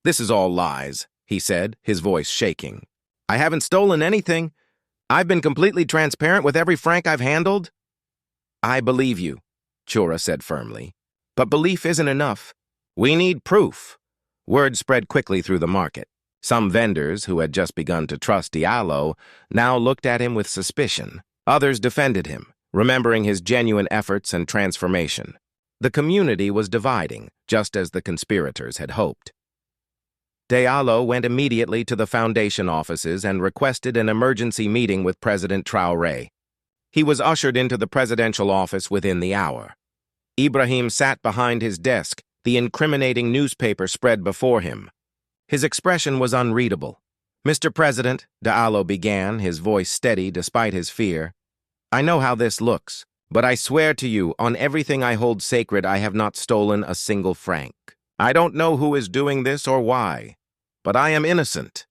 This is all lies, he said, his voice shaking. I haven't stolen anything. I've been completely transparent with every franc I've handled. I believe you, Chora said firmly. But belief isn't enough. We need proof. Word spread quickly through the market. Some vendors, who had just begun to trust Diallo, now looked at him with suspicion. Others defended him, remembering his genuine efforts and transformation. The community was dividing, just as the conspirators had hoped. Diallo went immediately to the foundation offices and requested an emergency meeting with President Traoré. He was ushered into the presidential office within the hour. Ibrahim sat behind his desk, the incriminating newspaper spread before him. His expression was unreadable. Mr. President, Diallo began, his voice steady despite his fear. I know how this looks, but I swear to you, on everything I hold sacred, I have not stolen a single franc. I don't know who is doing this or why, but I am innocent.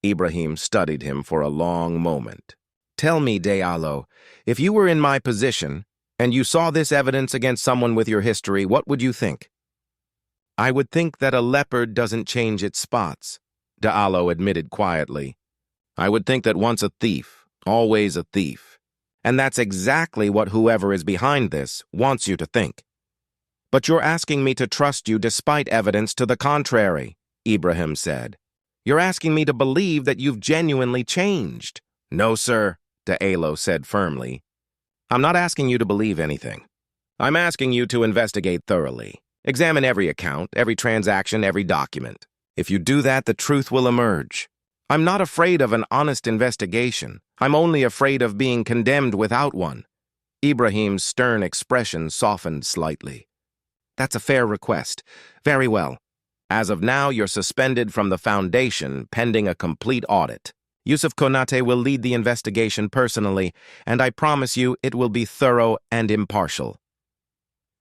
Ibrahim studied him for a long moment. Tell me, Diallo, if you were in my position and you saw this evidence against someone with your history, what would you think? I would think that a leopard doesn't change its spots, Diallo admitted quietly. I would think that once a thief, always a thief. And that's exactly what whoever is behind this wants you to think. But you're asking me to trust you despite evidence to the contrary, Ibrahim said. You're asking me to believe that you've genuinely changed. No, sir, Diallo said firmly. I'm not asking you to believe anything. I'm asking you to investigate thoroughly. Examine every account, every transaction, every document. If you do that, the truth will emerge. I'm not afraid of an honest investigation. I'm only afraid of being condemned without one. Ibrahim's stern expression softened slightly. That's a fair request. Very well. As of now, you're suspended from the foundation pending a complete audit. Yusuf Konate will lead the investigation personally, and I promise you it will be thorough and impartial.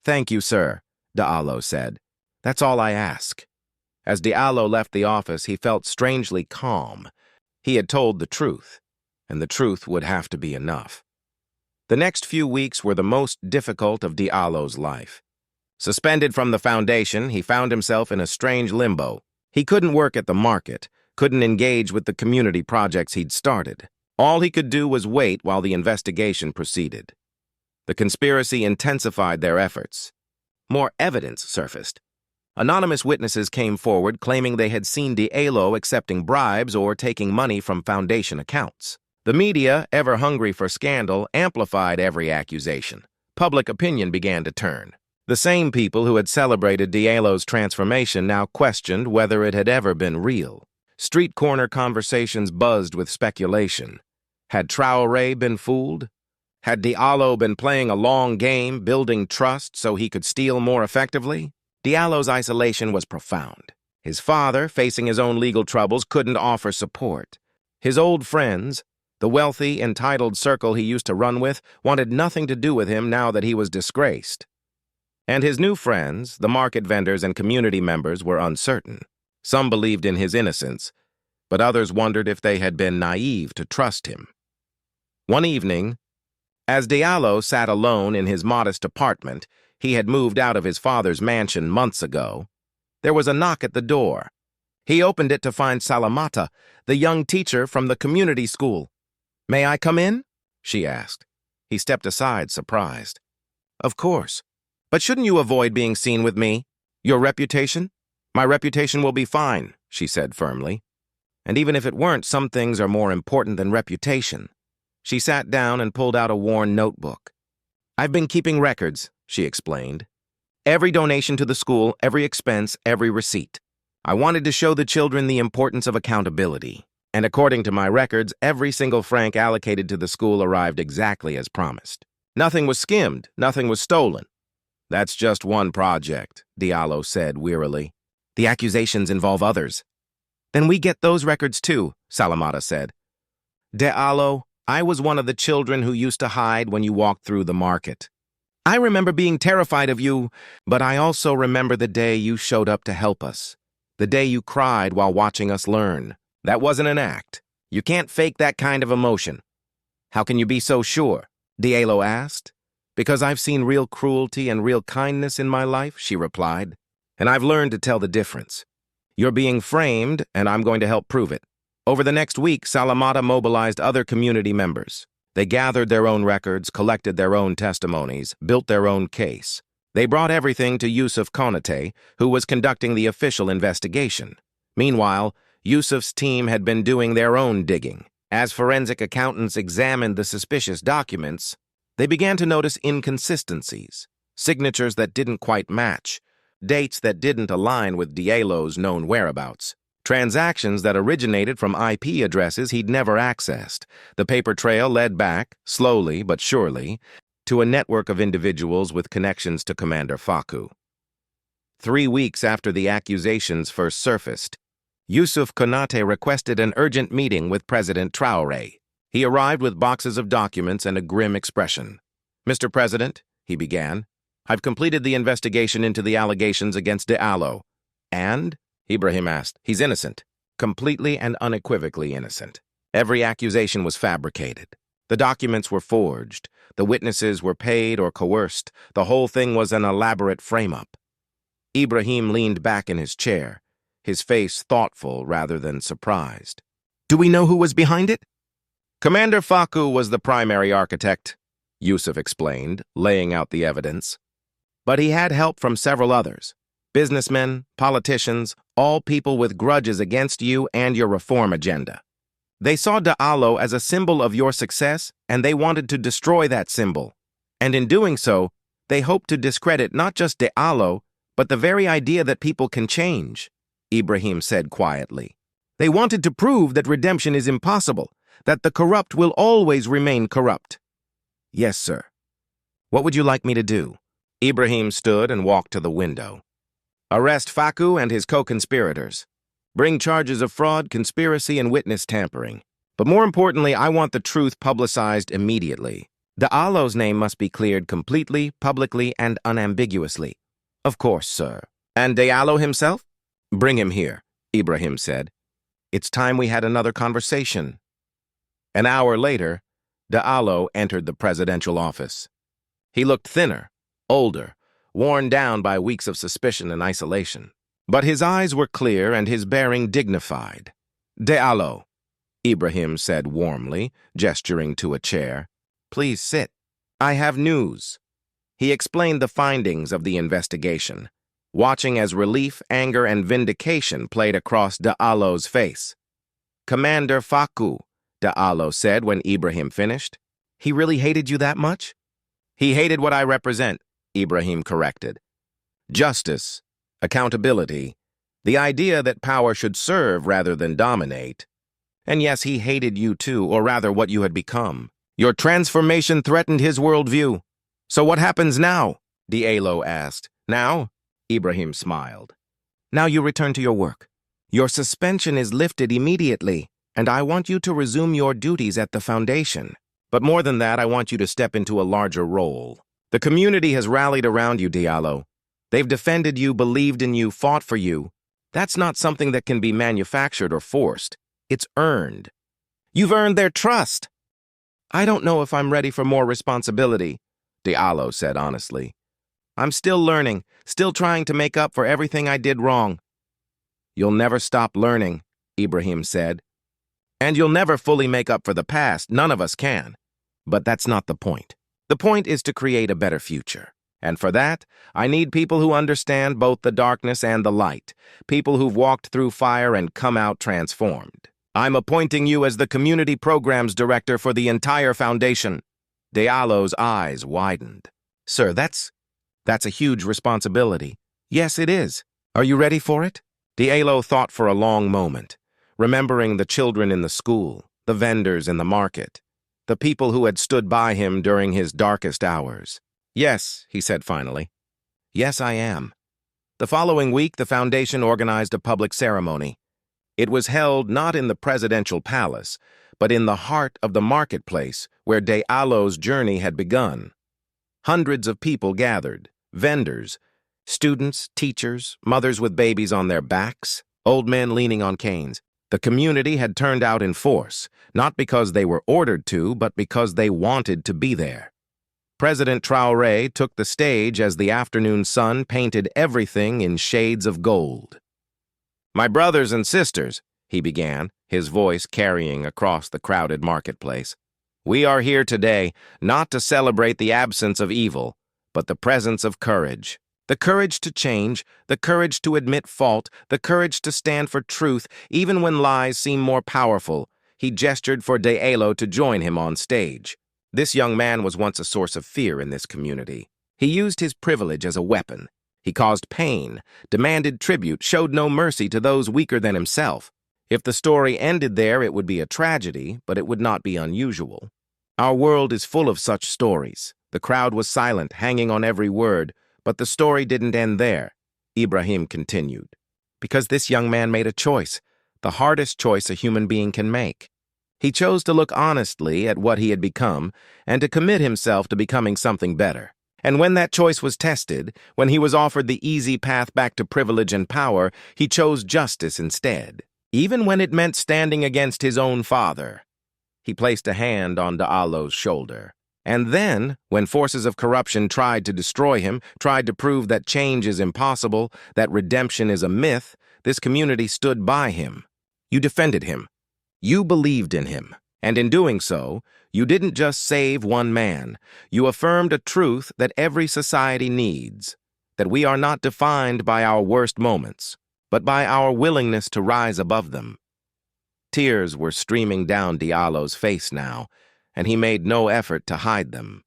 Thank you, sir, Diallo said. That's all I ask. As Diallo left the office, he felt strangely calm. He had told the truth, and the truth would have to be enough. The next few weeks were the most difficult of Diallo's life. Suspended from the foundation, he found himself in a strange limbo. He couldn't work at the market, couldn't engage with the community projects he'd started. All he could do was wait while the investigation proceeded. The conspiracy intensified their efforts. More evidence surfaced. Anonymous witnesses came forward claiming they had seen Diallo accepting bribes or taking money from foundation accounts. The media, ever hungry for scandal, amplified every accusation. Public opinion began to turn. The same people who had celebrated Diallo's transformation now questioned whether it had ever been real. Street corner conversations buzzed with speculation. Had Traoré been fooled? Had Diallo been playing a long game, building trust so he could steal more effectively? Diallo's isolation was profound. His father, facing his own legal troubles, couldn't offer support. His old friends, the wealthy, entitled circle he used to run with, wanted nothing to do with him now that he was disgraced. And his new friends, the market vendors and community members, were uncertain. Some believed in his innocence, but others wondered if they had been naive to trust him. One evening, as Diallo sat alone in his modest apartment, he had moved out of his father's mansion months ago, there was a knock at the door. He opened it to find Salamata, the young teacher from the community school. "May I come in?" she asked. He stepped aside, surprised. "Of course. But shouldn't you avoid being seen with me? Your reputation?" "My reputation will be fine," she said firmly. "And even if it weren't, some things are more important than reputation." She sat down and pulled out a worn notebook. "I've been keeping records," she explained. "Every donation to the school, every expense, every receipt. I wanted to show the children the importance of accountability. And according to my records, every single franc allocated to the school arrived exactly as promised. Nothing was skimmed, nothing was stolen." "That's just one project," Diallo said wearily. "The accusations involve others." "Then we get those records too," Salamata said. "Diallo, I was one of the children who used to hide when you walked through the market. I remember being terrified of you, but I also remember the day you showed up to help us. The day you cried while watching us learn. That wasn't an act. You can't fake that kind of emotion." "How can you be so sure?" Diallo asked. "Because I've seen real cruelty and real kindness in my life," she replied. "And I've learned to tell the difference. You're being framed, and I'm going to help prove it." Over the next week, Salamata mobilized other community members. They gathered their own records, collected their own testimonies, built their own case. They brought everything to Yusuf Konate, who was conducting the official investigation. Meanwhile, Yusuf's team had been doing their own digging. As forensic accountants examined the suspicious documents, they began to notice inconsistencies, signatures that didn't quite match, dates that didn't align with Diallo's known whereabouts, transactions that originated from IP addresses he'd never accessed. The paper trail led back, slowly but surely, to a network of individuals with connections to Commander Faku. 3 weeks after the accusations first surfaced, Yusuf Konate requested an urgent meeting with President Traoré. He arrived with boxes of documents and a grim expression. "Mr. President," he began, "I've completed the investigation into the allegations against Diallo." "And?" Ibrahim asked. "He's innocent." completely and unequivocally innocent. Every accusation was fabricated. The documents were forged. The witnesses were paid or coerced. The whole thing was an elaborate frame-up. Ibrahim leaned back in his chair, his face thoughtful rather than surprised. Do we know who was behind it? Commander Faku was the primary architect, Yusuf explained, laying out the evidence. But he had help from several others. Businessmen, politicians, all people with grudges against you and your reform agenda. They saw Diallo as a symbol of your success, and they wanted to destroy that symbol. And in doing so, they hoped to discredit not just Diallo, but the very idea that people can change, Ibrahim said quietly. They wanted to prove that redemption is impossible, that the corrupt will always remain corrupt. Yes, sir. What would you like me to do? Ibrahim stood and walked to the window. Arrest Faku and his co-conspirators. Bring charges of fraud, conspiracy, and witness tampering. But more importantly, I want the truth publicized immediately. Diallo's name must be cleared completely, publicly, and unambiguously. Of course, sir. And Diallo himself? Bring him here, Ibrahim said. It's time we had another conversation. An hour later, Diallo entered the presidential office. He looked thinner, older, worn down by weeks of suspicion and isolation. But his eyes were clear and his bearing dignified. Diallo, Ibrahim said warmly, gesturing to a chair. Please sit. I have news. He explained the findings of the investigation, watching as relief, anger, and vindication played across Diallo's face. Commander Faku, Diallo said when Ibrahim finished. He really hated you that much? He hated what I represent, Ibrahim corrected. Justice, accountability, the idea that power should serve rather than dominate. And yes, he hated you too, or rather what you had become. Your transformation threatened his worldview. So what happens now? Diallo asked. Now? Ibrahim smiled. Now you return to your work. Your suspension is lifted immediately, and I want you to resume your duties at the foundation. But more than that, I want you to step into a larger role. The community has rallied around you, Diallo. They've defended you, believed in you, fought for you. That's not something that can be manufactured or forced. It's earned. You've earned their trust. I don't know if I'm ready for more responsibility, Diallo said honestly. I'm still learning, still trying to make up for everything I did wrong. You'll never stop learning, Ibrahim said. And you'll never fully make up for the past, none of us can. But that's not the point. The point is to create a better future. And for that, I need people who understand both the darkness and the light, people who've walked through fire and come out transformed. I'm appointing you as the Community Programs Director for the entire foundation. Diallo's eyes widened. Sir, that's a huge responsibility. Yes, it is. Are you ready for it? Diallo thought for a long moment, remembering the children in the school, the vendors in the market, the people who had stood by him during his darkest hours. Yes, he said finally. Yes, I am. The following week, the foundation organized a public ceremony. It was held not in the presidential palace, but in the heart of the marketplace where Diallo's journey had begun. Hundreds of people gathered, vendors, students, teachers, mothers with babies on their backs, old men leaning on canes. The community had turned out in force, not because they were ordered to, but because they wanted to be there. President Traoré took the stage as the afternoon sun painted everything in shades of gold. My brothers and sisters, he began, his voice carrying across the crowded marketplace. We are here today not to celebrate the absence of evil, but the presence of courage. The courage to change, the courage to admit fault, the courage to stand for truth, even when lies seem more powerful. He gestured for Diallo to join him on stage. This young man was once a source of fear in this community. He used his privilege as a weapon. He caused pain, demanded tribute, showed no mercy to those weaker than himself. If the story ended there, it would be a tragedy, but it would not be unusual. Our world is full of such stories. The crowd was silent, hanging on every word, but the story didn't end there, Ibrahim continued. Because this young man made a choice, the hardest choice a human being can make. He chose to look honestly at what he had become and to commit himself to becoming something better. And when that choice was tested, when he was offered the easy path back to privilege and power, he chose justice instead. even when it meant standing against his own father. He placed a hand on Diallo's shoulder. And then, when forces of corruption tried to destroy him, tried to prove that change is impossible, that redemption is a myth, this community stood by him. You defended him. You believed in him. And in doing so, you didn't just save one man. You affirmed a truth that every society needs, that we are not defined by our worst moments, but by our willingness to rise above them. Tears were streaming down Diallo's face now, and he made no effort to hide them.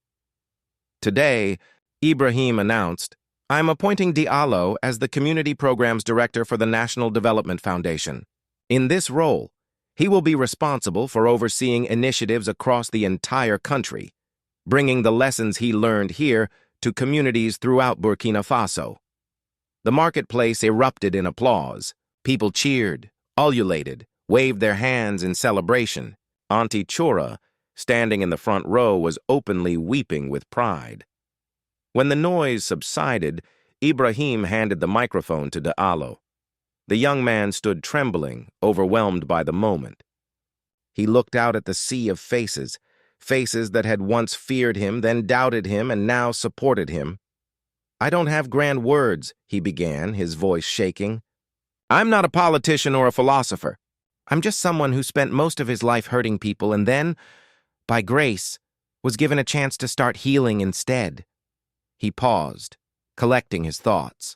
Today, Ibrahim announced, "I'm appointing Diallo as the Community Programs Director for the National Development Foundation. In this role, he will be responsible for overseeing initiatives across the entire country, bringing the lessons he learned here to communities throughout Burkina Faso." The marketplace erupted in applause. People cheered, ululated, waved their hands in celebration. Auntie Chura, standing in the front row, was openly weeping with pride. When the noise subsided, Ibrahim handed the microphone to Diallo. The young man stood trembling, overwhelmed by the moment. He looked out at the sea of faces, faces that had once feared him, then doubted him, and now supported him. "I don't have grand words," he began, his voice shaking. "I'm not a politician or a philosopher. I'm just someone who spent most of his life hurting people and then, by grace, was given a chance to start healing instead." He paused, collecting his thoughts.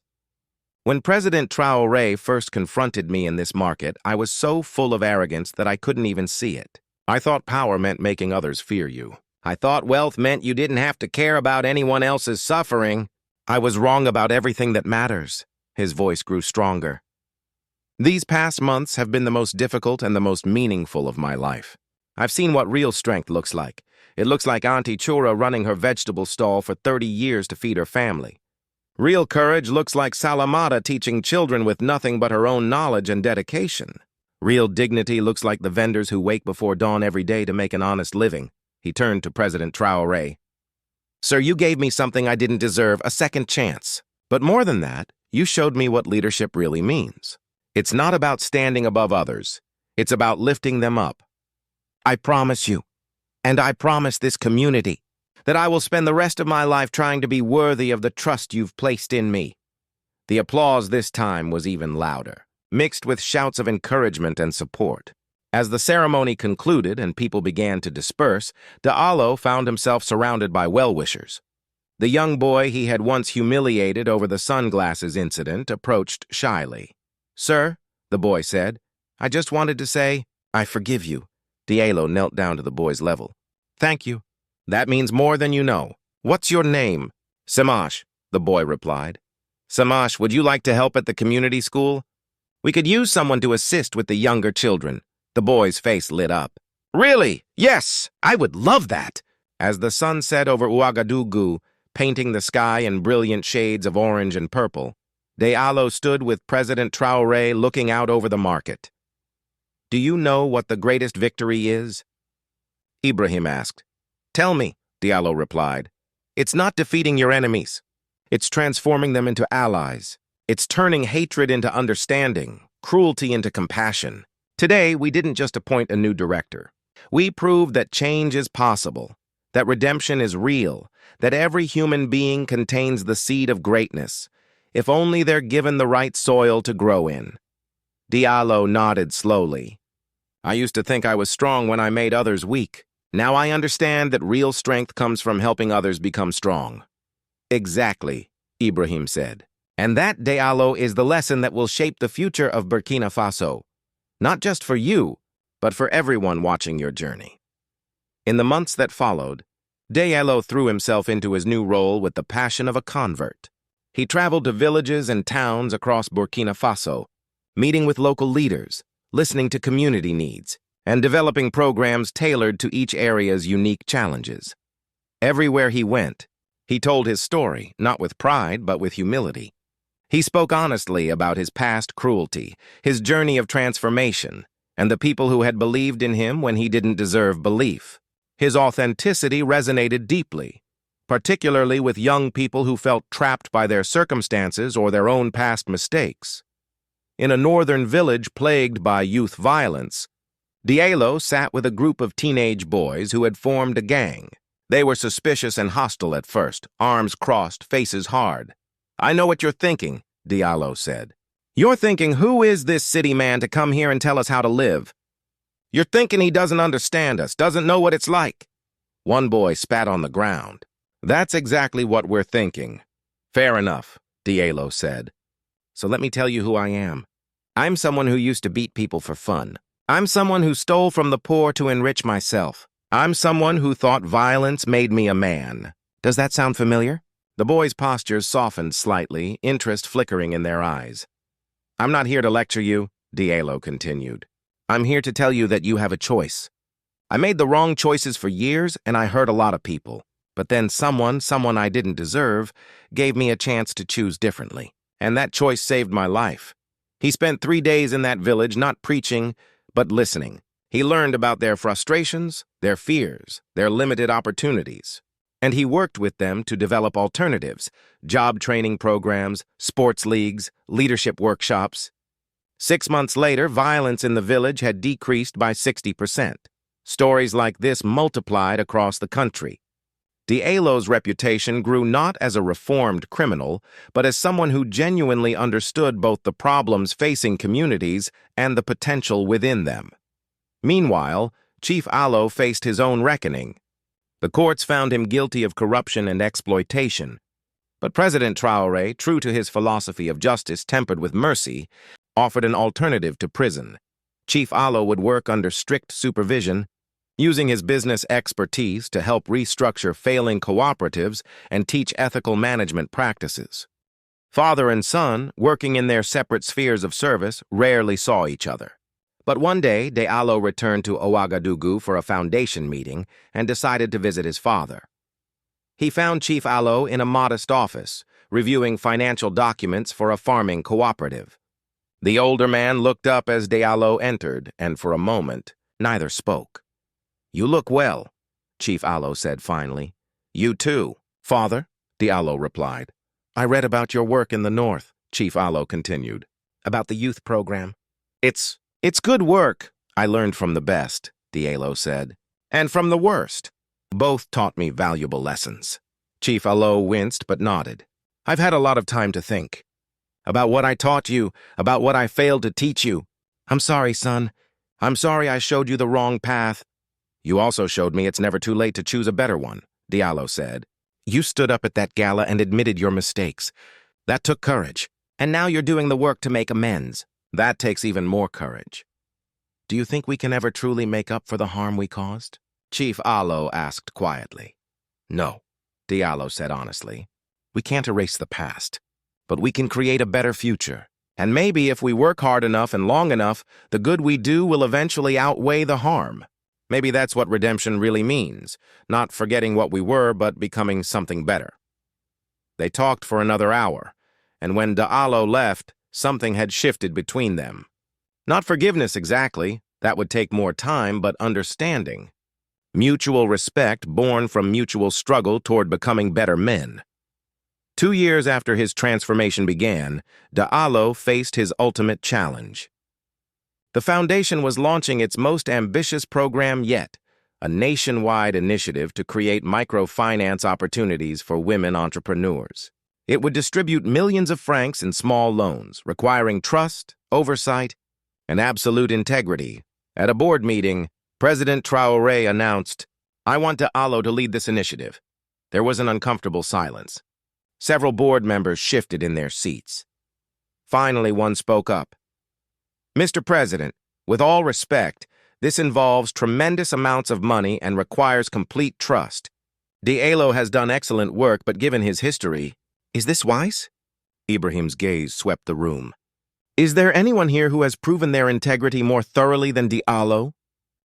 "When President Traoré first confronted me in this market, I was so full of arrogance that I couldn't even see it. I thought power meant making others fear you. I thought wealth meant you didn't have to care about anyone else's suffering. I was wrong about everything that matters." His voice grew stronger. "These past months have been the most difficult and the most meaningful of my life. I've seen what real strength looks like. It looks like Auntie Chura running her vegetable stall for 30 years to feed her family. Real courage looks like Salamata teaching children with nothing but her own knowledge and dedication. Real dignity looks like the vendors who wake before dawn every day to make an honest living." He turned to President Traoré. "Sir, you gave me something I didn't deserve, a second chance. But more than that, you showed me what leadership really means. It's not about standing above others. It's about lifting them up. I promise you, and I promise this community, that I will spend the rest of my life trying to be worthy of the trust you've placed in me." The applause this time was even louder, mixed with shouts of encouragement and support. As the ceremony concluded and people began to disperse, Diallo found himself surrounded by well-wishers. The young boy he had once humiliated over the sunglasses incident approached shyly. "Sir," the boy said, "I just wanted to say, I forgive you." Diallo knelt down to the boy's level. "Thank you. That means more than you know. What's your name?" "Samash," the boy replied. "Samash, would you like to help at the community school? We could use someone to assist with the younger children." The boy's face lit up. "Really? Yes, I would love that." As the sun set over Ouagadougou, painting the sky in brilliant shades of orange and purple, Diallo stood with President Traoré looking out over the market. "Do you know what the greatest victory is?" Ibrahim asked. "Tell me," Diallo replied. "It's not defeating your enemies. It's transforming them into allies. It's turning hatred into understanding, cruelty into compassion. Today, we didn't just appoint a new director. We proved that change is possible, that redemption is real, that every human being contains the seed of greatness, if only they're given the right soil to grow in." Diallo nodded slowly. "I used to think I was strong when I made others weak. Now I understand that real strength comes from helping others become strong." "Exactly," Ibrahim said. "And that, Diallo, is the lesson that will shape the future of Burkina Faso. Not just for you, but for everyone watching your journey." In the months that followed, Diallo threw himself into his new role with the passion of a convert. He traveled to villages and towns across Burkina Faso, meeting with local leaders, listening to community needs, and developing programs tailored to each area's unique challenges. Everywhere he went, he told his story, not with pride, but with humility. He spoke honestly about his past cruelty, his journey of transformation, and the people who had believed in him when he didn't deserve belief. His authenticity resonated deeply, particularly with young people who felt trapped by their circumstances or their own past mistakes. In a northern village plagued by youth violence, Diallo sat with a group of teenage boys who had formed a gang. They were suspicious and hostile at first, arms crossed, faces hard. "I know what you're thinking," Diallo said. "You're thinking, who is this city man to come here and tell us how to live? You're thinking he doesn't understand us, doesn't know what it's like." One boy spat on the ground. "That's exactly what we're thinking." "Fair enough," Diallo said. "So let me tell you who I am. I'm someone who used to beat people for fun. I'm someone who stole from the poor to enrich myself. I'm someone who thought violence made me a man. Does that sound familiar?" The boys' postures softened slightly, interest flickering in their eyes. "I'm not here to lecture you," Diallo continued. "I'm here to tell you that you have a choice. I made the wrong choices for years, and I hurt a lot of people. But then someone I didn't deserve, gave me a chance to choose differently. And that choice saved my life." He spent 3 days in that village not preaching, but listening. He learned about their frustrations, their fears, their limited opportunities. And he worked with them to develop alternatives, job training programs, sports leagues, leadership workshops. 6 months later, violence in the village had decreased by 60%. Stories like this multiplied across the country. Diallo's reputation grew not as a reformed criminal, but as someone who genuinely understood both the problems facing communities and the potential within them. Meanwhile, Chief Allo faced his own reckoning. The courts found him guilty of corruption and exploitation. But President Traoré, true to his philosophy of justice tempered with mercy, offered an alternative to prison. Chief Allo would work under strict supervision, using his business expertise to help restructure failing cooperatives and teach ethical management practices. Father and son, working in their separate spheres of service, rarely saw each other. But one day, Diallo returned to Ouagadougou for a foundation meeting and decided to visit his father. He found Chief Allo in a modest office, reviewing financial documents for a farming cooperative. The older man looked up as Diallo entered, and for a moment, neither spoke. "You look well," Chief Allo said finally. "You too, Father," Diallo replied. "I read about your work in the north," Chief Allo continued. "About the youth program." It's good work. I learned from the best," Diallo said. "And from the worst. Both taught me valuable lessons." Chief Allo winced but nodded. "I've had a lot of time to think. About what I taught you, about what I failed to teach you. I'm sorry, son. I'm sorry I showed you the wrong path." "You also showed me it's never too late to choose a better one," Diallo said. "You stood up at that gala and admitted your mistakes. That took courage. And now you're doing the work to make amends. That takes even more courage. Do you think we can ever truly make up for the harm we caused?" Chief Allo asked quietly. "No," Diallo said honestly. "We can't erase the past, but we can create a better future. And maybe if we work hard enough and long enough, the good we do will eventually outweigh the harm. Maybe that's what redemption really means, not forgetting what we were, but becoming something better." They talked for another hour, and when Diallo left, something had shifted between them. Not forgiveness exactly, that would take more time, but understanding. Mutual respect born from mutual struggle toward becoming better men. 2 years after his transformation began, Diallo faced his ultimate challenge. The foundation was launching its most ambitious program yet, a nationwide initiative to create microfinance opportunities for women entrepreneurs. It would distribute millions of francs in small loans, requiring trust, oversight, and absolute integrity. At a board meeting, President Traoré announced, "I want Diallo to lead this initiative." There was an uncomfortable silence. Several board members shifted in their seats. Finally, one spoke up. "Mr. President, with all respect, this involves tremendous amounts of money and requires complete trust. Diallo has done excellent work, but given his history..." "Is this wise?" Ibrahim's gaze swept the room. "Is there anyone here who has proven their integrity more thoroughly than Diallo?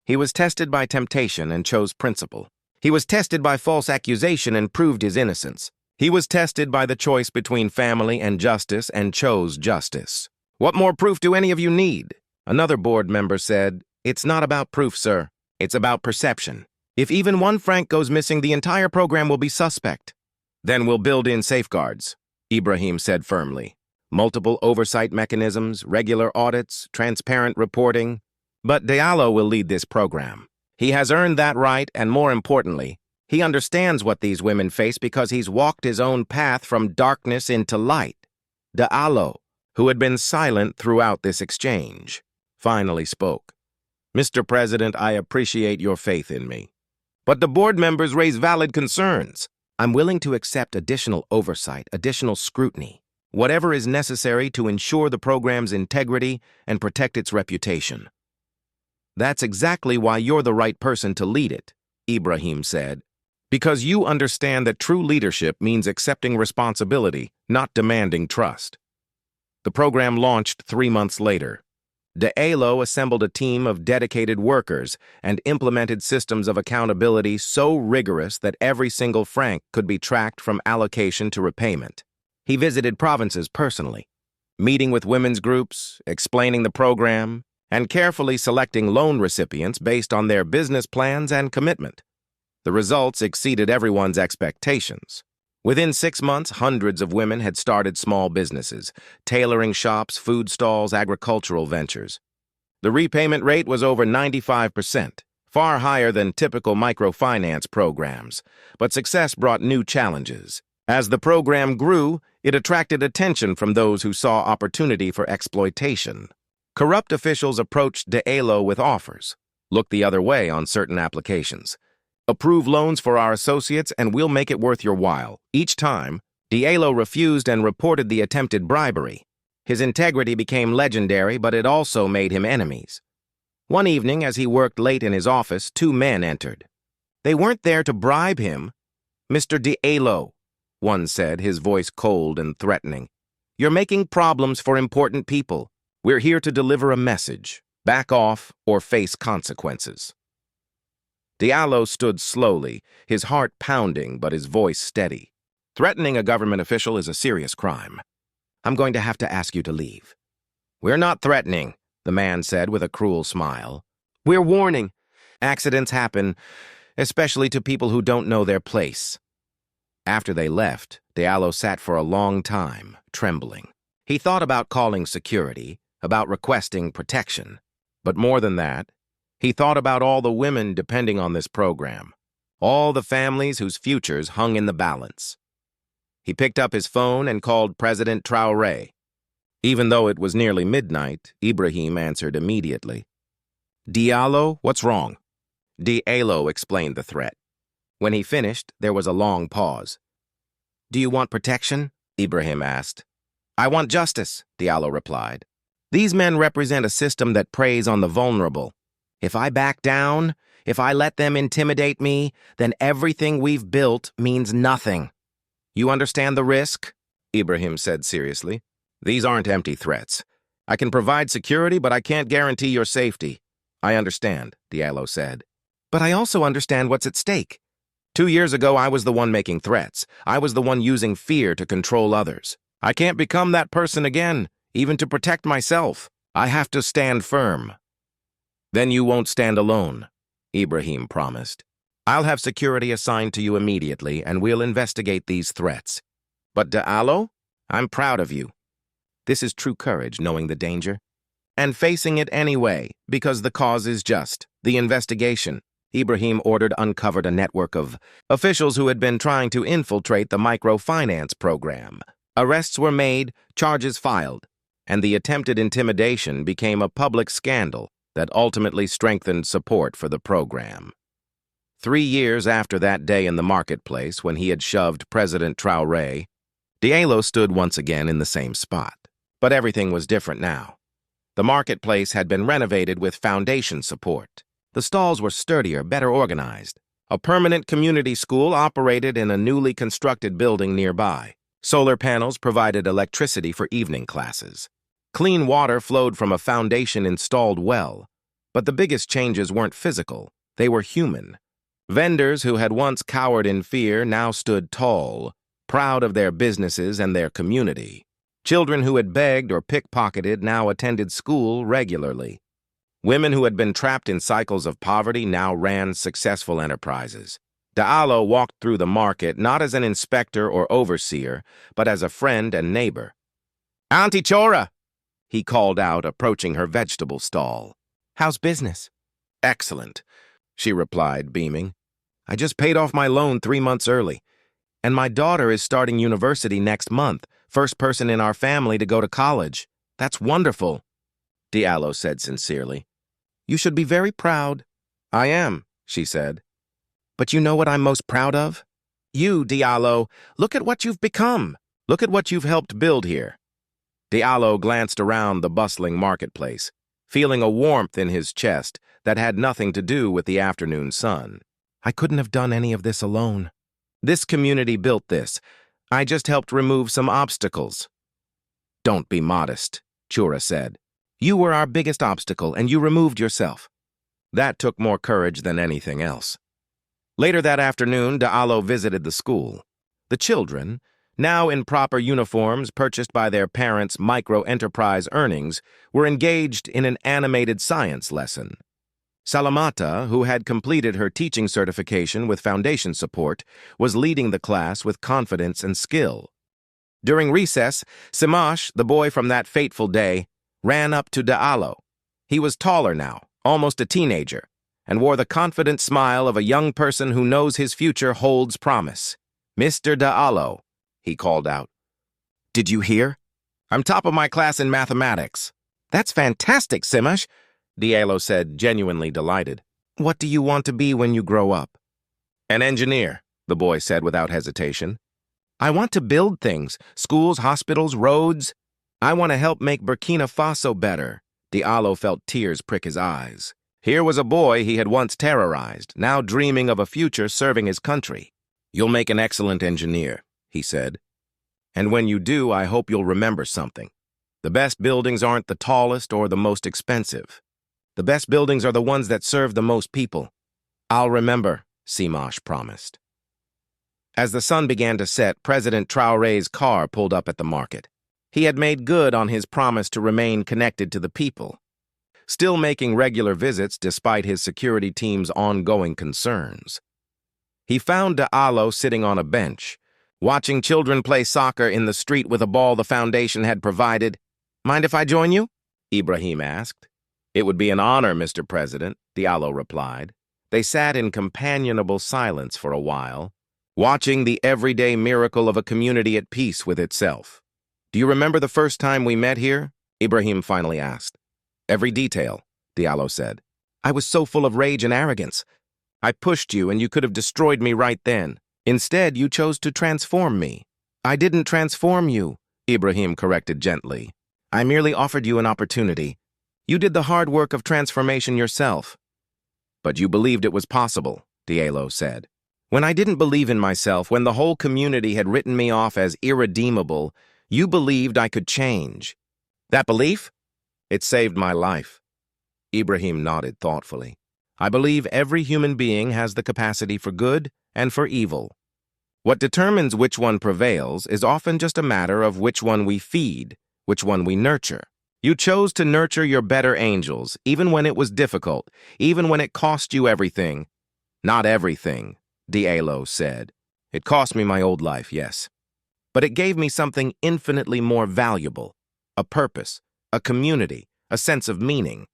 He was tested by temptation and chose principle. He was tested by false accusation and proved his innocence. He was tested by the choice between family and justice and chose justice. What more proof do any of you need?" Another board member said, "It's not about proof, sir. It's about perception. If even 1 franc goes missing, the entire program will be suspect." "Then we'll build in safeguards," Ibrahim said firmly. multiple oversight mechanisms, regular audits, transparent reporting. But Diallo will lead this program. He has earned that right, and more importantly, he understands what these women face because he's walked his own path from darkness into light. Diallo, who had been silent throughout this exchange, finally spoke. "Mr. President, I appreciate your faith in me. But the board members raise valid concerns. I'm willing to accept additional oversight, additional scrutiny, whatever is necessary to ensure the program's integrity and protect its reputation." "That's exactly why you're the right person to lead it," Ibrahim said, "because you understand that true leadership means accepting responsibility, not demanding trust." The program launched 3 months later. Diallo assembled a team of dedicated workers and implemented systems of accountability so rigorous that every single franc could be tracked from allocation to repayment. He visited provinces personally, meeting with women's groups, explaining the program, and carefully selecting loan recipients based on their business plans and commitment. The results exceeded everyone's expectations. Within 6 months, hundreds of women had started small businesses, tailoring shops, food stalls, agricultural ventures. The repayment rate was over 95%, far higher than typical microfinance programs, but success brought new challenges. As the program grew, it attracted attention from those who saw opportunity for exploitation. Corrupt officials approached Diallo with offers. "Look the other way on certain applications. Approve loans for our associates and we'll make it worth your while." Each time, Diallo refused and reported the attempted bribery. His integrity became legendary, but it also made him enemies. One evening, as he worked late in his office, 2 men entered. They weren't there to bribe him. "Mr. Diallo," one said, his voice cold and threatening, "you're making problems for important people. We're here to deliver a message. Back off or face consequences." Diallo stood slowly, his heart pounding but his voice steady. "Threatening a government official is a serious crime. I'm going to have to ask you to leave." "We're not threatening," the man said with a cruel smile. "We're warning. Accidents happen, especially to people who don't know their place." After they left, Diallo sat for a long time, trembling. He thought about calling security, about requesting protection. But more than that, he thought about all the women depending on this program, all the families whose futures hung in the balance. He picked up his phone and called President Traoré. Even though it was nearly midnight, Ibrahim answered immediately. "Diallo, what's wrong?" Diallo explained the threat. When he finished, there was a long pause. "Do you want protection?" Ibrahim asked. "I want justice," Diallo replied. "These men represent a system that preys on the vulnerable. If I back down, if I let them intimidate me, then everything we've built means nothing." "You understand the risk?" Ibrahim said seriously. "These aren't empty threats. I can provide security, but I can't guarantee your safety." "I understand," Diallo said. "But I also understand what's at stake. 2 years ago, I was the one making threats. I was the one using fear to control others. I can't become that person again, even to protect myself. I have to stand firm." "Then you won't stand alone," Ibrahim promised. "I'll have security assigned to you immediately, and we'll investigate these threats. But Diallo, I'm proud of you. This is true courage, knowing the danger. And facing it anyway, because the cause is just. The investigation," Ibrahim ordered, uncovered a network of officials who had been trying to infiltrate the microfinance program. Arrests were made, charges filed, and the attempted intimidation became a public scandal that ultimately strengthened support for the program. 3 years after that day in the marketplace when he had shoved President Traoré, Diallo stood once again in the same spot. But everything was different now. The marketplace had been renovated with foundation support. The stalls were sturdier, better organized. A permanent community school operated in a newly constructed building nearby. Solar panels provided electricity for evening classes. Clean water flowed from a foundation-installed well. But the biggest changes weren't physical, they were human. Vendors who had once cowered in fear now stood tall, proud of their businesses and their community. Children who had begged or pickpocketed now attended school regularly. Women who had been trapped in cycles of poverty now ran successful enterprises. Diallo walked through the market not as an inspector or overseer, but as a friend and neighbor. Auntie Chora, he called out, approaching her vegetable stall. How's business? Excellent, she replied, beaming. I just paid off my loan 3 months early, and my daughter is starting university next month, first person in our family to go to college. That's wonderful, Diallo said sincerely. You should be very proud. I am, she said. But you know what I'm most proud of? You, Diallo, look at what you've become. Look at what you've helped build here. Diallo glanced around the bustling marketplace, feeling a warmth in his chest that had nothing to do with the afternoon sun. I couldn't have done any of this alone. This community built this. I just helped remove some obstacles. Don't be modest, Chura said. You were our biggest obstacle, and you removed yourself. That took more courage than anything else. Later that afternoon, Diallo visited the school. The children, now in proper uniforms purchased by their parents' micro-enterprise earnings, were engaged in an animated science lesson. Salamata, who had completed her teaching certification with foundation support, was leading the class with confidence and skill. During recess, Simash, the boy from that fateful day, ran up to Diallo. He was taller now, almost a teenager, and wore the confident smile of a young person who knows his future holds promise. Mr. Diallo, he called out. Did you hear? I'm top of my class in mathematics. That's fantastic, Simash, Diallo said, genuinely delighted. What do you want to be when you grow up? An engineer, the boy said without hesitation. I want to build things, schools, hospitals, roads. I want to help make Burkina Faso better. Diallo felt tears prick his eyes. Here was a boy he had once terrorized, now dreaming of a future serving his country. You'll make an excellent engineer, he said. And when you do, I hope you'll remember something. The best buildings aren't the tallest or the most expensive. The best buildings are the ones that serve the most people. I'll remember, Simash promised. As the sun began to set, President Traoré's car pulled up at the market. He had made good on his promise to remain connected to the people, still making regular visits despite his security team's ongoing concerns. He found Diallo sitting on a bench, watching children play soccer in the street with a ball the foundation had provided. Mind if I join you? Ibrahim asked. It would be an honor, Mr. President, Diallo replied. They sat in companionable silence for a while, watching the everyday miracle of a community at peace with itself. Do you remember the first time we met here? Ibrahim finally asked. Every detail, Diallo said. I was so full of rage and arrogance. I pushed you and you could have destroyed me right then. Instead, you chose to transform me. I didn't transform you, Ibrahim corrected gently. I merely offered you an opportunity. You did the hard work of transformation yourself. But you believed it was possible, Diallo said. When I didn't believe in myself, when the whole community had written me off as irredeemable, you believed I could change. That belief? It saved my life. Ibrahim nodded thoughtfully. I believe every human being has the capacity for good and for evil. What determines which one prevails is often just a matter of which one we feed, which one we nurture. You chose to nurture your better angels, even when it was difficult, even when it cost you everything. Not everything, Diallo said. It cost me my old life, yes. But it gave me something infinitely more valuable, a purpose, a community, a sense of meaning.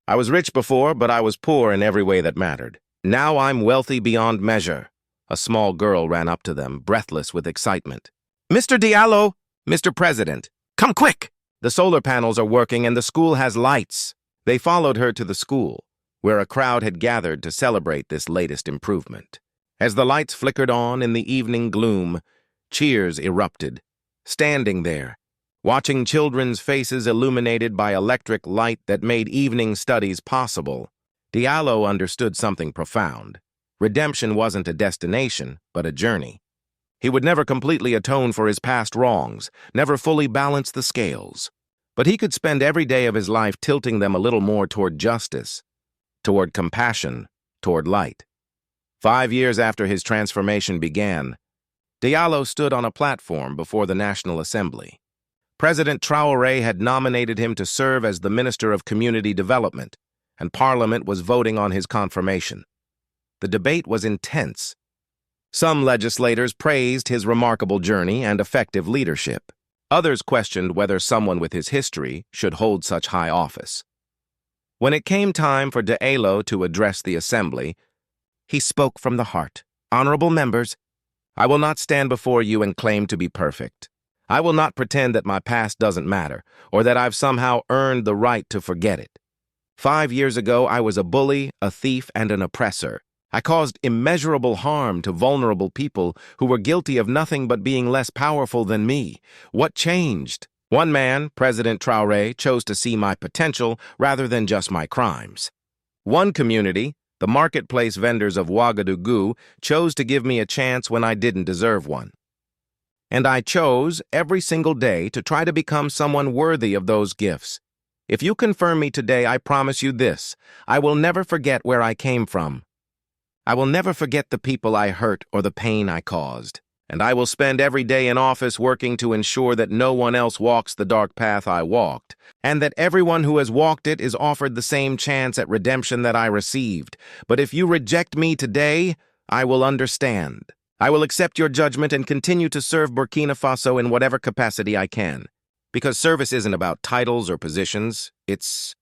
I was rich before, but I was poor in every way that mattered. Now I'm wealthy beyond measure. A small girl ran up to them, breathless with excitement. Mr. Diallo, Mr. President, come quick! The solar panels are working and the school has lights. They followed her to the school, where a crowd had gathered to celebrate this latest improvement. As the lights flickered on in the evening gloom, cheers erupted. Standing there, watching children's faces illuminated by electric light that made evening studies possible, Diallo understood something profound. Redemption wasn't a destination, but a journey. He would never completely atone for his past wrongs, never fully balance the scales. But he could spend every day of his life tilting them a little more toward justice, toward compassion, toward light. 5 years after his transformation began, Diallo stood on a platform before the National Assembly. President Traoré had nominated him to serve as the Minister of Community Development, and Parliament was voting on his confirmation. The debate was intense. Some legislators praised his remarkable journey and effective leadership. Others questioned whether someone with his history should hold such high office. When it came time for Traoré to address the assembly, he spoke from the heart. Honorable members, I will not stand before you and claim to be perfect. I will not pretend that my past doesn't matter, or that I've somehow earned the right to forget it. 5 years ago, I was a bully, a thief, and an oppressor. I caused immeasurable harm to vulnerable people who were guilty of nothing but being less powerful than me. What changed? One man, President Traoré, chose to see my potential rather than just my crimes. One community, the marketplace vendors of Ouagadougou, chose to give me a chance when I didn't deserve one. And I chose, every single day, to try to become someone worthy of those gifts. If you confirm me today, I promise you this: I will never forget where I came from. I will never forget the people I hurt or the pain I caused. And I will spend every day in office working to ensure that no one else walks the dark path I walked, and that everyone who has walked it is offered the same chance at redemption that I received. But if you reject me today, I will understand. I will accept your judgment and continue to serve Burkina Faso in whatever capacity I can. Because service isn't about titles or positions, it's